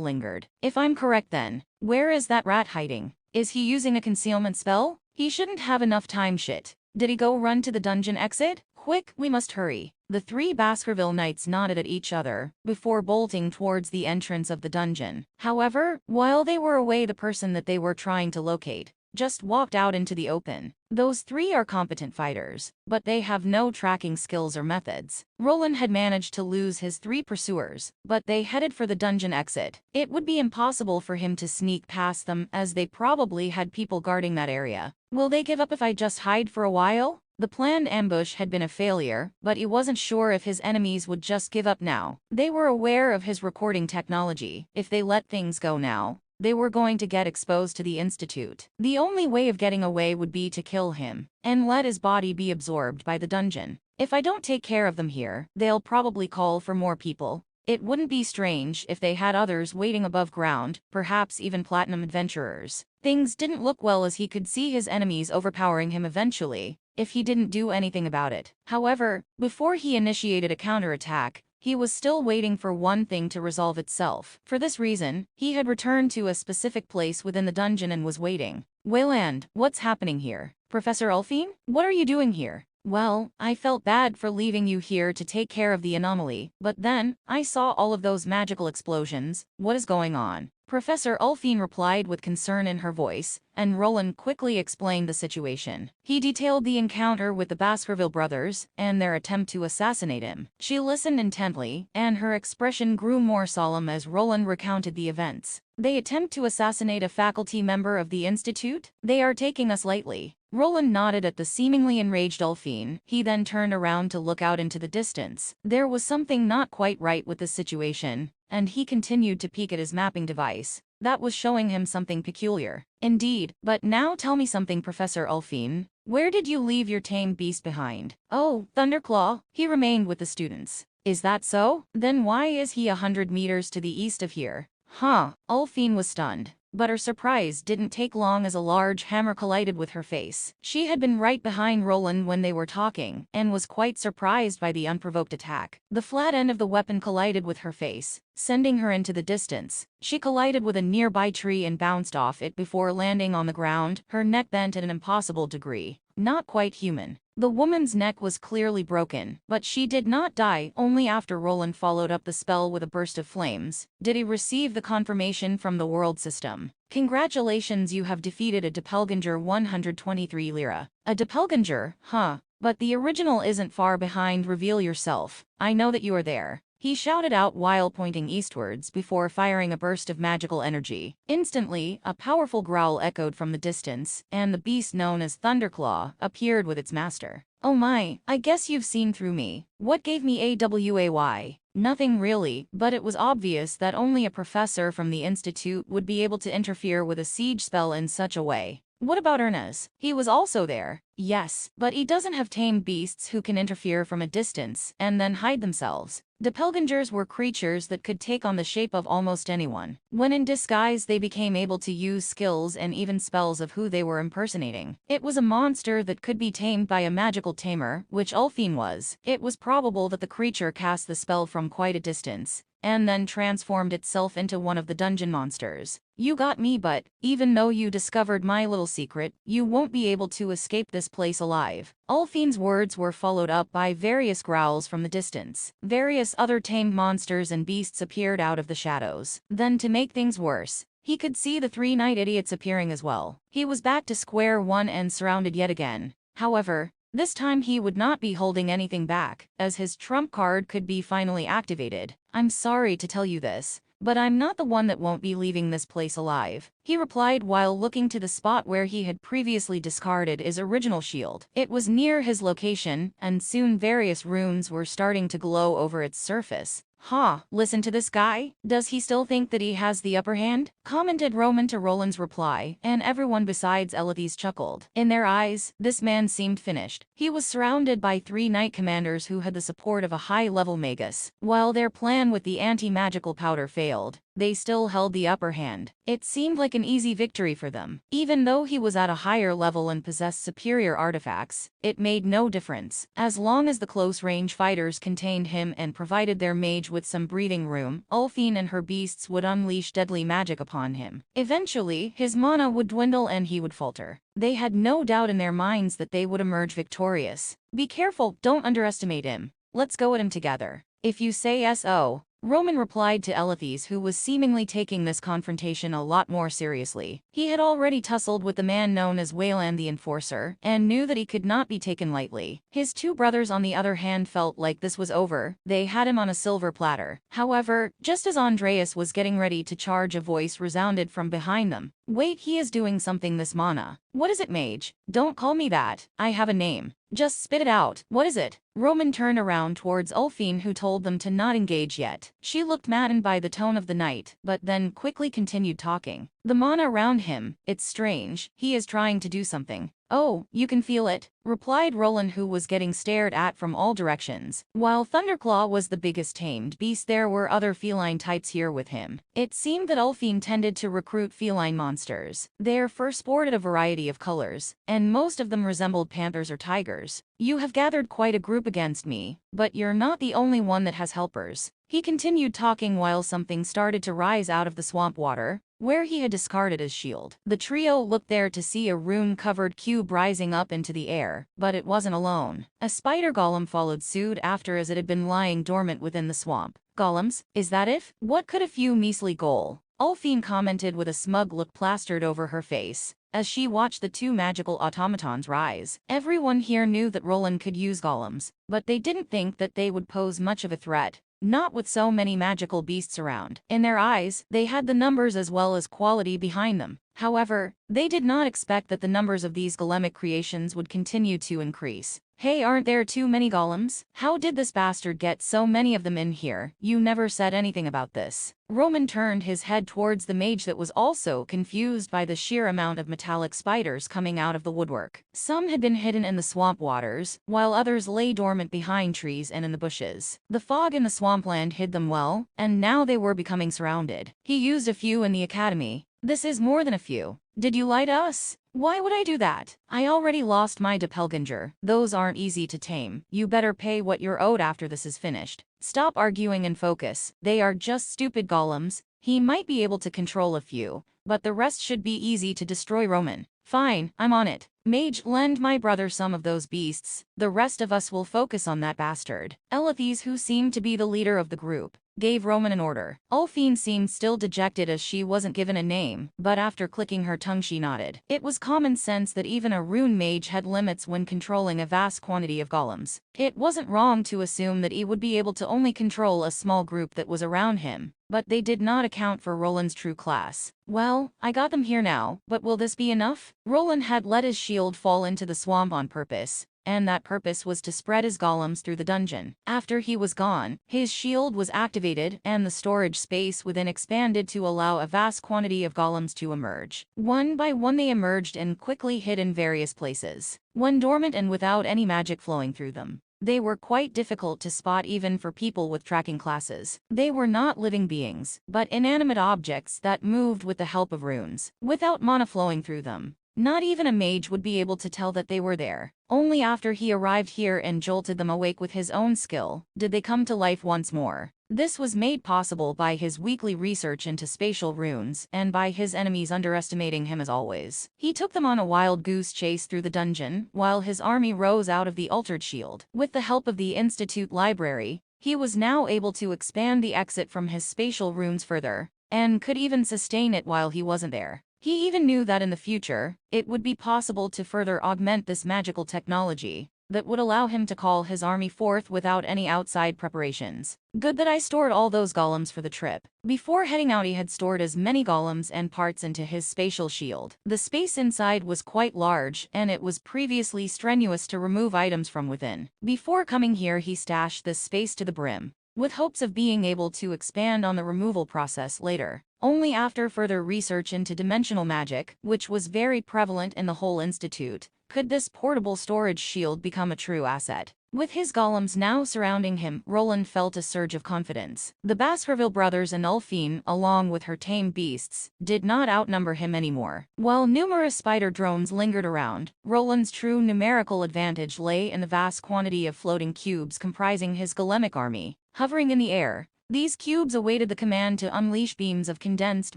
lingered. If I'm correct then, where is that rat hiding? Is he using a concealment spell? He shouldn't have enough time. Shit. Did he go run to the dungeon exit? Quick, we must hurry. The three Baskerville Knights nodded at each other before bolting towards the entrance of the dungeon. However, while they were away, the person that they were trying to locate just walked out into the open. Those three are competent fighters, but they have no tracking skills or methods. Roland had managed to lose his three pursuers, but they headed for the dungeon exit. It would be impossible for him to sneak past them, as they probably had people guarding that area. "Will they give up if I just hide for a while?" The planned ambush had been a failure, but he wasn't sure if his enemies would just give up now. They were aware of his recording technology. If they let things go now, they were going to get exposed to the Institute. The only way of getting away would be to kill him and let his body be absorbed by the dungeon. If I don't take care of them here, they'll probably call for more people. It wouldn't be strange if they had others waiting above ground, perhaps even platinum adventurers. Things didn't look well as he could see his enemies overpowering him eventually, if he didn't do anything about it. However, before he initiated a counterattack, he was still waiting for one thing to resolve itself. For this reason, he had returned to a specific place within the dungeon and was waiting. Wayland, what's happening here? Professor Ulfine? What are you doing here? Well, I felt bad for leaving you here to take care of the anomaly, but then, I saw all of those magical explosions. What is going on? Professor Ulfine replied with concern in her voice, and Roland quickly explained the situation. He detailed the encounter with the Baskerville brothers, and their attempt to assassinate him. She listened intently, and her expression grew more solemn as Roland recounted the events. They attempt to assassinate a faculty member of the Institute? They are taking us lightly. Roland nodded at the seemingly enraged Ulfine. He then turned around to look out into the distance. There was something not quite right with the situation, and he continued to peek at his mapping device. That was showing him something peculiar. Indeed, but now tell me something, Professor Ulfine. Where did you leave your tame beast behind? Oh, Thunderclaw. He remained with the students. Is that so? Then why is he 100 meters to the east of here? Huh. Ulfine was stunned. But her surprise didn't take long as a large hammer collided with her face. She had been right behind Roland when they were talking, and was quite surprised by the unprovoked attack. The flat end of the weapon collided with her face, sending her into the distance. She collided with a nearby tree and bounced off it before landing on the ground, her neck bent at an impossible degree. Not quite human. The woman's neck was clearly broken, but she did not die. Only after Roland followed up the spell with a burst of flames did he receive the confirmation from the world system. Congratulations, you have defeated a Doppelganger 123 lira. A Doppelganger, huh? But the original isn't far behind. Reveal yourself. I know that you are there. He shouted out while pointing eastwards before firing a burst of magical energy. Instantly, a powerful growl echoed from the distance, and the beast known as Thunderclaw appeared with its master. Oh my, I guess you've seen through me. What gave me AWAY? Nothing really, but it was obvious that only a professor from the Institute would be able to interfere with a siege spell in such a way. What about Ernest? He was also there. Yes, but he doesn't have tamed beasts who can interfere from a distance and then hide themselves. Doppelgangers were creatures that could take on the shape of almost anyone. When in disguise, they became able to use skills and even spells of who they were impersonating. It was a monster that could be tamed by a magical tamer, which Ulfine was. It was probable that the creature cast the spell from quite a distance, and then transformed itself into one of the dungeon monsters. You got me, but even though you discovered my little secret, you won't be able to escape this place alive. Ulfine's words were followed up by various growls from the distance. Various other tamed monsters and beasts appeared out of the shadows. Then, to make things worse, he could see the three night idiots appearing as well. He was back to square one and surrounded yet again. However, this time he would not be holding anything back, as his trump card could be finally activated. I'm sorry to tell you this, but I'm not the one that won't be leaving this place alive, he replied while looking to the spot where he had previously discarded his original shield. It was near his location, and soon various runes were starting to glow over its surface. Huh, listen to this guy? Does he still think that he has the upper hand? Commented Roman to Roland's reply, and everyone besides Elithes chuckled. In their eyes, this man seemed finished. He was surrounded by three knight commanders who had the support of a high-level magus. While their plan with the anti-magical powder failed, they still held the upper hand. It seemed like an easy victory for them. Even though he was at a higher level and possessed superior artifacts, it made no difference. As long as the close-range fighters contained him and provided their mage with some breathing room, Ulfine and her beasts would unleash deadly magic upon him. Eventually, his mana would dwindle and he would falter. They had no doubt in their minds that they would emerge victorious. Be careful, don't underestimate him. Let's go at him together. If you say so. Roman replied to Elithes, who was seemingly taking this confrontation a lot more seriously. He had already tussled with the man known as Wayland the Enforcer, and knew that he could not be taken lightly. His two brothers on the other hand felt like this was over. They had him on a silver platter. However, just as Andreas was getting ready to charge, a voice resounded from behind them. Wait, he is doing something. This mana. What is it, mage? Don't call me that. I have a name. Just spit it out. What is it? Roman turned around towards Ulfine, who told them to not engage yet. She looked maddened by the tone of the knight, but then quickly continued talking. The mana around him, it's strange, he is trying to do something. Oh, you can feel it, replied Roland, who was getting stared at from all directions. While Thunderclaw was the biggest tamed beast, there were other feline types here with him. It seemed that Ulfine tended to recruit feline monsters. Their fur sported a variety of colors, and most of them resembled panthers or tigers. You have gathered quite a group against me, but you're not the only one that has helpers. He continued talking while something started to rise out of the swamp water, where he had discarded his shield. The trio looked there to see a rune-covered cube rising up into the air, but it wasn't alone. A spider golem followed suit after, as it had been lying dormant within the swamp. Golems, is that it? What could a few measly goal? Ulfine commented with a smug look plastered over her face, as she watched the two magical automatons rise. Everyone here knew that Roland could use golems, but they didn't think that they would pose much of a threat. Not with so many magical beasts around. In their eyes, they had the numbers as well as quality behind them. However, they did not expect that the numbers of these golemic creations would continue to increase. Hey, aren't there too many golems? How did this bastard get so many of them in here? You never said anything about this. Roman turned his head towards the mage, that was also confused by the sheer amount of metallic spiders coming out of the woodwork. Some had been hidden in the swamp waters, while others lay dormant behind trees and in the bushes. The fog in the swampland hid them well, and now they were becoming surrounded. He used a few in the academy. This is more than a few. Did you lie to us? Why would I do that? I already lost my doppelganger. Those aren't easy to tame. You better pay what you're owed after this is finished. Stop arguing and focus. They are just stupid golems. He might be able to control a few, but the rest should be easy to destroy. Roman. Fine, I'm on it. Mage, lend my brother some of those beasts. The rest of us will focus on that bastard. Elithes, who seemed to be the leader of the group, gave Roman an order. Ulfine seemed still dejected as she wasn't given a name, but after clicking her tongue she nodded. It was common sense that even a rune mage had limits when controlling a vast quantity of golems. It wasn't wrong to assume that he would be able to only control a small group that was around him, but they did not account for Roland's true class. Well, I got them here now, but will this be enough? Roland had let his shield fall into the swamp on purpose, and that purpose was to spread his golems through the dungeon. After he was gone, his shield was activated and the storage space within expanded to allow a vast quantity of golems to emerge. One by one they emerged and quickly hid in various places, one dormant and without any magic flowing through them. They were quite difficult to spot even for people with tracking classes. They were not living beings, but inanimate objects that moved with the help of runes, without mana flowing through them. Not even a mage would be able to tell that they were there. Only after he arrived here and jolted them awake with his own skill did they come to life once more. This was made possible by his weekly research into spatial runes and by his enemies underestimating him as always. He took them on a wild goose chase through the dungeon while his army rose out of the altered shield. With the help of the Institute Library, he was now able to expand the exit from his spatial runes further, and could even sustain it while he wasn't there. He even knew that in the future, it would be possible to further augment this magical technology that would allow him to call his army forth without any outside preparations. Good that I stored all those golems for the trip. Before heading out, he had stored as many golems and parts into his spatial shield. The space inside was quite large, and it was previously strenuous to remove items from within. Before coming here, he stashed this space to the brim, with hopes of being able to expand on the removal process later. Only after further research into dimensional magic, which was very prevalent in the whole institute, could this portable storage shield become a true asset. With his golems now surrounding him, Roland felt a surge of confidence. The Baskerville brothers and Ulfine, along with her tame beasts, did not outnumber him anymore. While numerous spider drones lingered around, Roland's true numerical advantage lay in the vast quantity of floating cubes comprising his golemic army. Hovering in the air, these cubes awaited the command to unleash beams of condensed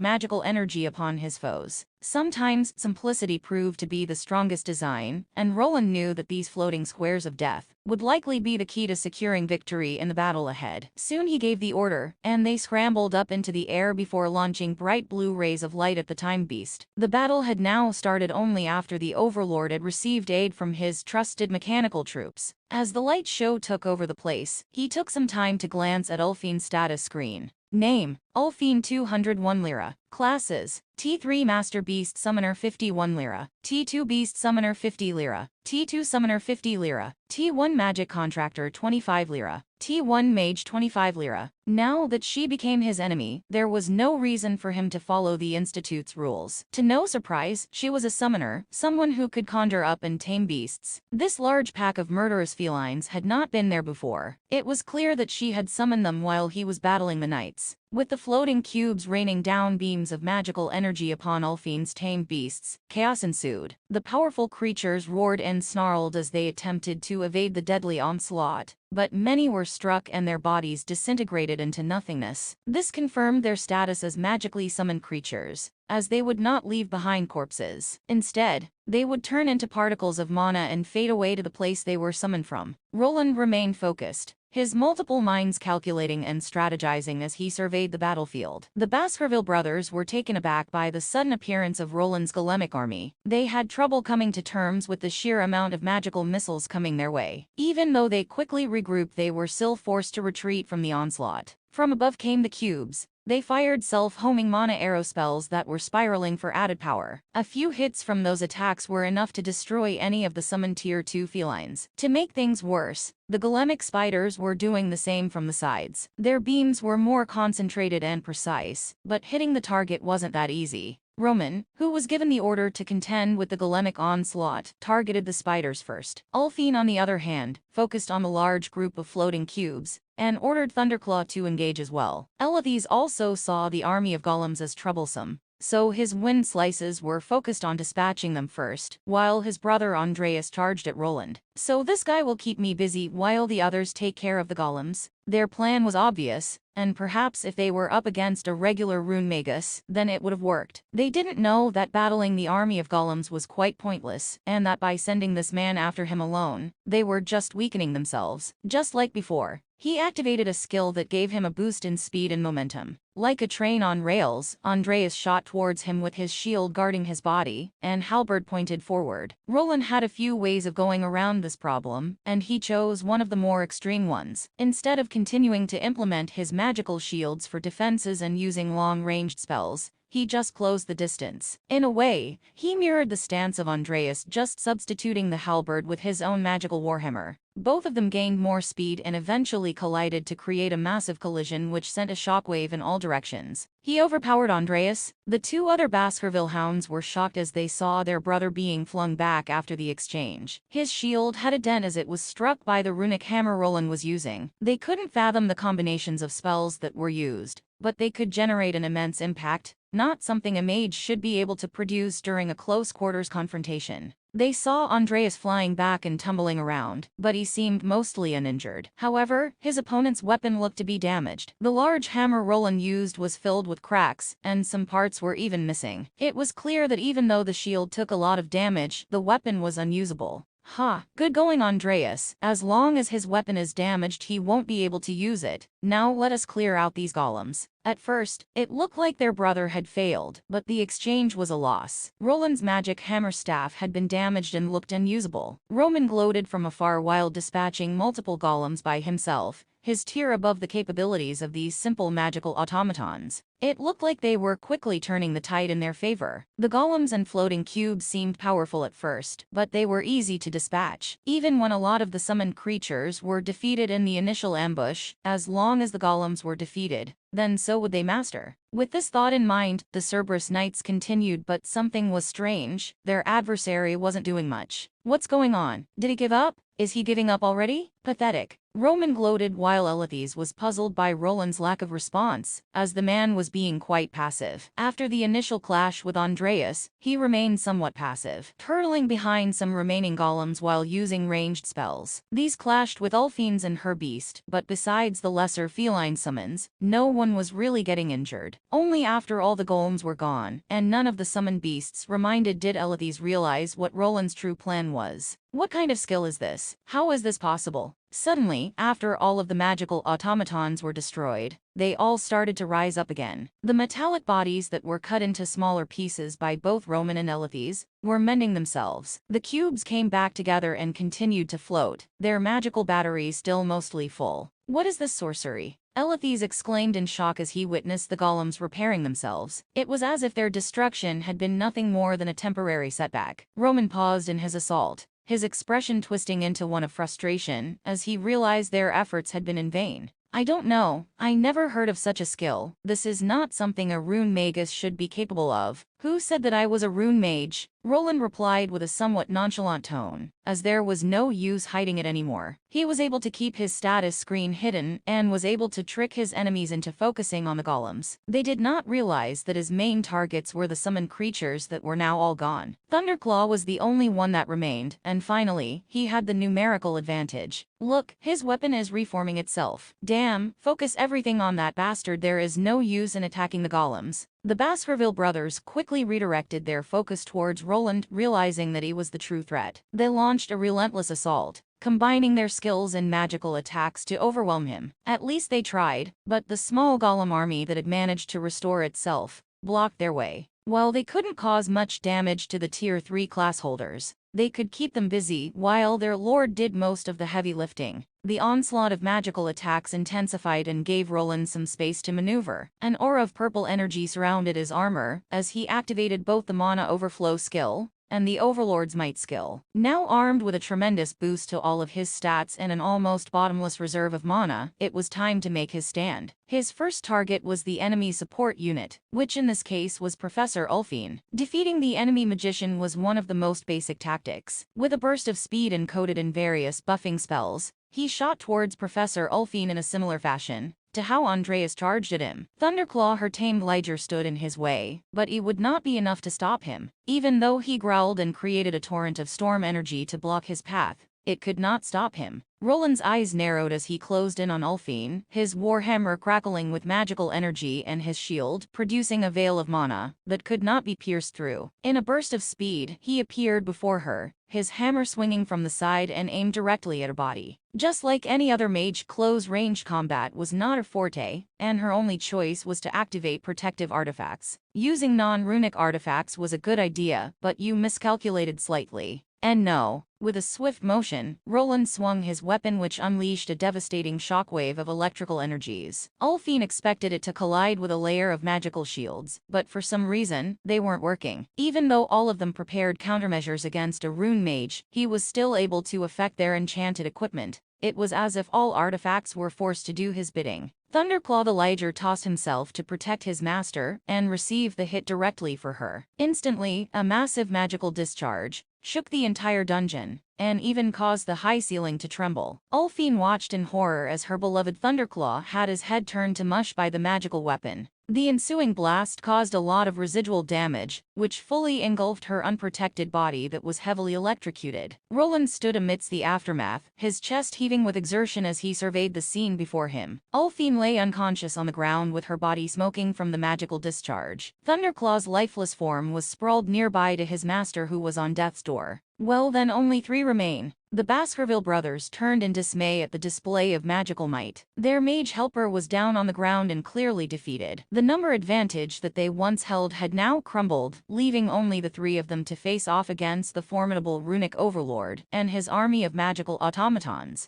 magical energy upon his foes. Sometimes simplicity proved to be the strongest design, and Roland knew that these floating squares of death would likely be the key to securing victory in the battle ahead. Soon he gave the order, and they scrambled up into the air before launching bright blue rays of light at the time beast. The battle had now started only after the Overlord had received aid from his trusted mechanical troops. As the light show took over the place, he took some time to glance at Ulfine's status screen. Name: Ulfine 201 Lira. Classes: T3 Master Beast Summoner 51 lira, T2 Beast Summoner 50 lira, T2 Summoner 50 lira, T1 Magic Contractor 25 lira, T1 Mage 25 lira. Now that she became his enemy, there was no reason for him to follow the Institute's rules. To no surprise, she was a summoner, someone who could conjure up and tame beasts. This large pack of murderous felines had not been there before. It was clear that she had summoned them while he was battling the knights. With the floating cubes raining down beams of magical energy upon Ulfine's tamed beasts, chaos ensued. The powerful creatures roared and snarled as they attempted to evade the deadly onslaught, but many were struck and their bodies disintegrated into nothingness. This confirmed their status as magically summoned creatures, as they would not leave behind corpses. Instead, they would turn into particles of mana and fade away to the place they were summoned from. Roland remained focused, his multiple minds calculating and strategizing as he surveyed the battlefield. The Baskerville brothers were taken aback by the sudden appearance of Roland's Golemic army. They had trouble coming to terms with the sheer amount of magical missiles coming their way. Even though they quickly regrouped, they were still forced to retreat from the onslaught. From above came the cubes. They fired self-homing mana arrow spells that were spiraling for added power. A few hits from those attacks were enough to destroy any of the summoned Tier 2 felines. To make things worse, the Golemic spiders were doing the same from the sides. Their beams were more concentrated and precise, but hitting the target wasn't that easy. Roman, who was given the order to contend with the Golemic onslaught, targeted the spiders first. Ulfine, on the other hand, focused on the large group of floating cubes, and ordered Thunderclaw to engage as well. Elithes also saw the army of golems as troublesome, so his wind slices were focused on dispatching them first, while his brother Andreas charged at Roland. So this guy will keep me busy while the others take care of the golems. Their plan was obvious, and perhaps if they were up against a regular rune magus, then it would have worked. They didn't know that battling the army of golems was quite pointless, and that by sending this man after him alone, they were just weakening themselves. Just like before, he activated a skill that gave him a boost in speed and momentum. Like a train on rails, Andreas shot towards him with his shield guarding his body, and halberd pointed forward. Roland had a few ways of going around this problem, and he chose one of the more extreme ones. Instead of continuing to implement his magical shields for defenses and using long-ranged spells, he just closed the distance. In a way, he mirrored the stance of Andreas, just substituting the halberd with his own magical warhammer. Both of them gained more speed and eventually collided to create a massive collision which sent a shockwave in all directions. He overpowered Andreas. The two other Baskerville hounds were shocked as they saw their brother being flung back after the exchange. His shield had a dent as it was struck by the runic hammer Roland was using. They couldn't fathom the combinations of spells that were used, but they could generate an immense impact, not something a mage should be able to produce during a close-quarters confrontation. They saw Andreas flying back and tumbling around, but he seemed mostly uninjured. However, his opponent's weapon looked to be damaged. The large hammer Roland used was filled with cracks, and some parts were even missing. It was clear that even though the shield took a lot of damage, the weapon was unusable. Ha, good going, Andreas. As long as his weapon is damaged, he won't be able to use it. Now let us clear out these golems. At first, it looked like their brother had failed, but the exchange was a loss. Roland's magic hammer staff had been damaged and looked unusable. Roman gloated from afar while dispatching multiple golems by himself, his tier above the capabilities of these simple magical automatons. It looked like they were quickly turning the tide in their favor. The golems and floating cubes seemed powerful at first, but they were easy to dispatch. Even when a lot of the summoned creatures were defeated in the initial ambush, as long as the golems were defeated, then so would they master. With this thought in mind, the Cerberus Knights continued, but something was strange. Their adversary wasn't doing much. What's going on? Did he give up? Is he giving up already? Pathetic. Roman gloated while Elithes was puzzled by Roland's lack of response, as the man was being quite passive. After the initial clash with Andreas, he remained somewhat passive, turtling behind some remaining golems while using ranged spells. These clashed with Ulfines and her beast, but besides the lesser feline summons, no one was really getting injured. Only after all the golems were gone, and none of the summoned beasts reminded, did Elithes realize what Roland's true plan was. What kind of skill is this? How is this possible? Suddenly, after all of the magical automatons were destroyed, they all started to rise up again. The metallic bodies that were cut into smaller pieces by both Roman and Elithes were mending themselves. The cubes came back together and continued to float, their magical batteries still mostly full. What is this sorcery? Elithes exclaimed in shock as he witnessed the golems repairing themselves. It was as if their destruction had been nothing more than a temporary setback. Roman paused in his assault, his expression twisting into one of frustration as he realized their efforts had been in vain. I don't know. I never heard of such a skill. This is not something a rune magus should be capable of. Who said that I was a rune mage? Roland replied with a somewhat nonchalant tone, as there was no use hiding it anymore. He was able to keep his status screen hidden and was able to trick his enemies into focusing on the golems. They did not realize that his main targets were the summoned creatures that were now all gone. Thunderclaw was the only one that remained, and finally, he had the numerical advantage. Look, his weapon is reforming itself. Damn, focus everything on that bastard. There is no use in attacking the golems. The Baskerville brothers quickly redirected their focus towards Roland, realizing that he was the true threat. They launched a relentless assault, combining their skills and magical attacks to overwhelm him. At least they tried, but the small golem army that had managed to restore itself blocked their way. While they couldn't cause much damage to the Tier 3 class holders, they could keep them busy while their lord did most of the heavy lifting. The onslaught of magical attacks intensified and gave Roland some space to maneuver. An aura of purple energy surrounded his armor as he activated both the Mana Overflow skill and the Overlord's Might skill. Now armed with a tremendous boost to all of his stats and an almost bottomless reserve of mana, it was time to make his stand. His first target was the enemy support unit, which in this case was Professor Ulfine. Defeating the enemy magician was one of the most basic tactics. With a burst of speed encoded in various buffing spells, he shot towards Professor Ulfine in a similar fashion to how Andreas charged at him. Thunderclaw, her tamed liger, stood in his way, but it would not be enough to stop him. Even though he growled and created a torrent of storm energy to block his path, it could not stop him. Roland's eyes narrowed as he closed in on Ulfine, his warhammer crackling with magical energy and his shield producing a veil of mana that could not be pierced through. In a burst of speed, he appeared before her, his hammer swinging from the side and aimed directly at her body. Just like any other mage, close-range combat was not her forte, and her only choice was to activate protective artifacts. Using non-runic artifacts was a good idea, but you miscalculated slightly. And no. With a swift motion, Roland swung his weapon, which unleashed a devastating shockwave of electrical energies. Ulfine expected it to collide with a layer of magical shields, but for some reason, they weren't working. Even though all of them prepared countermeasures against a rune mage, he was still able to affect their enchanted equipment. It was as if all artifacts were forced to do his bidding. Thunderclaw the Liger tossed himself to protect his master and received the hit directly for her. Instantly, a massive magical discharge shook the entire dungeon, and even caused the high ceiling to tremble. Ulfine watched in horror as her beloved Thunderclaw had his head turned to mush by the magical weapon. The ensuing blast caused a lot of residual damage, which fully engulfed her unprotected body that was heavily electrocuted. Roland stood amidst the aftermath, his chest heaving with exertion as he surveyed the scene before him. Ulfine lay unconscious on the ground with her body smoking from the magical discharge. Thunderclaw's lifeless form was sprawled nearby to his master, who was on death's door. Well, then only 3 remain. The Baskerville brothers turned in dismay at the display of magical might. Their mage helper was down on the ground and clearly defeated. The number advantage that they once held had now crumbled, leaving only the 3 of them to face off against the formidable runic overlord and his army of magical automatons.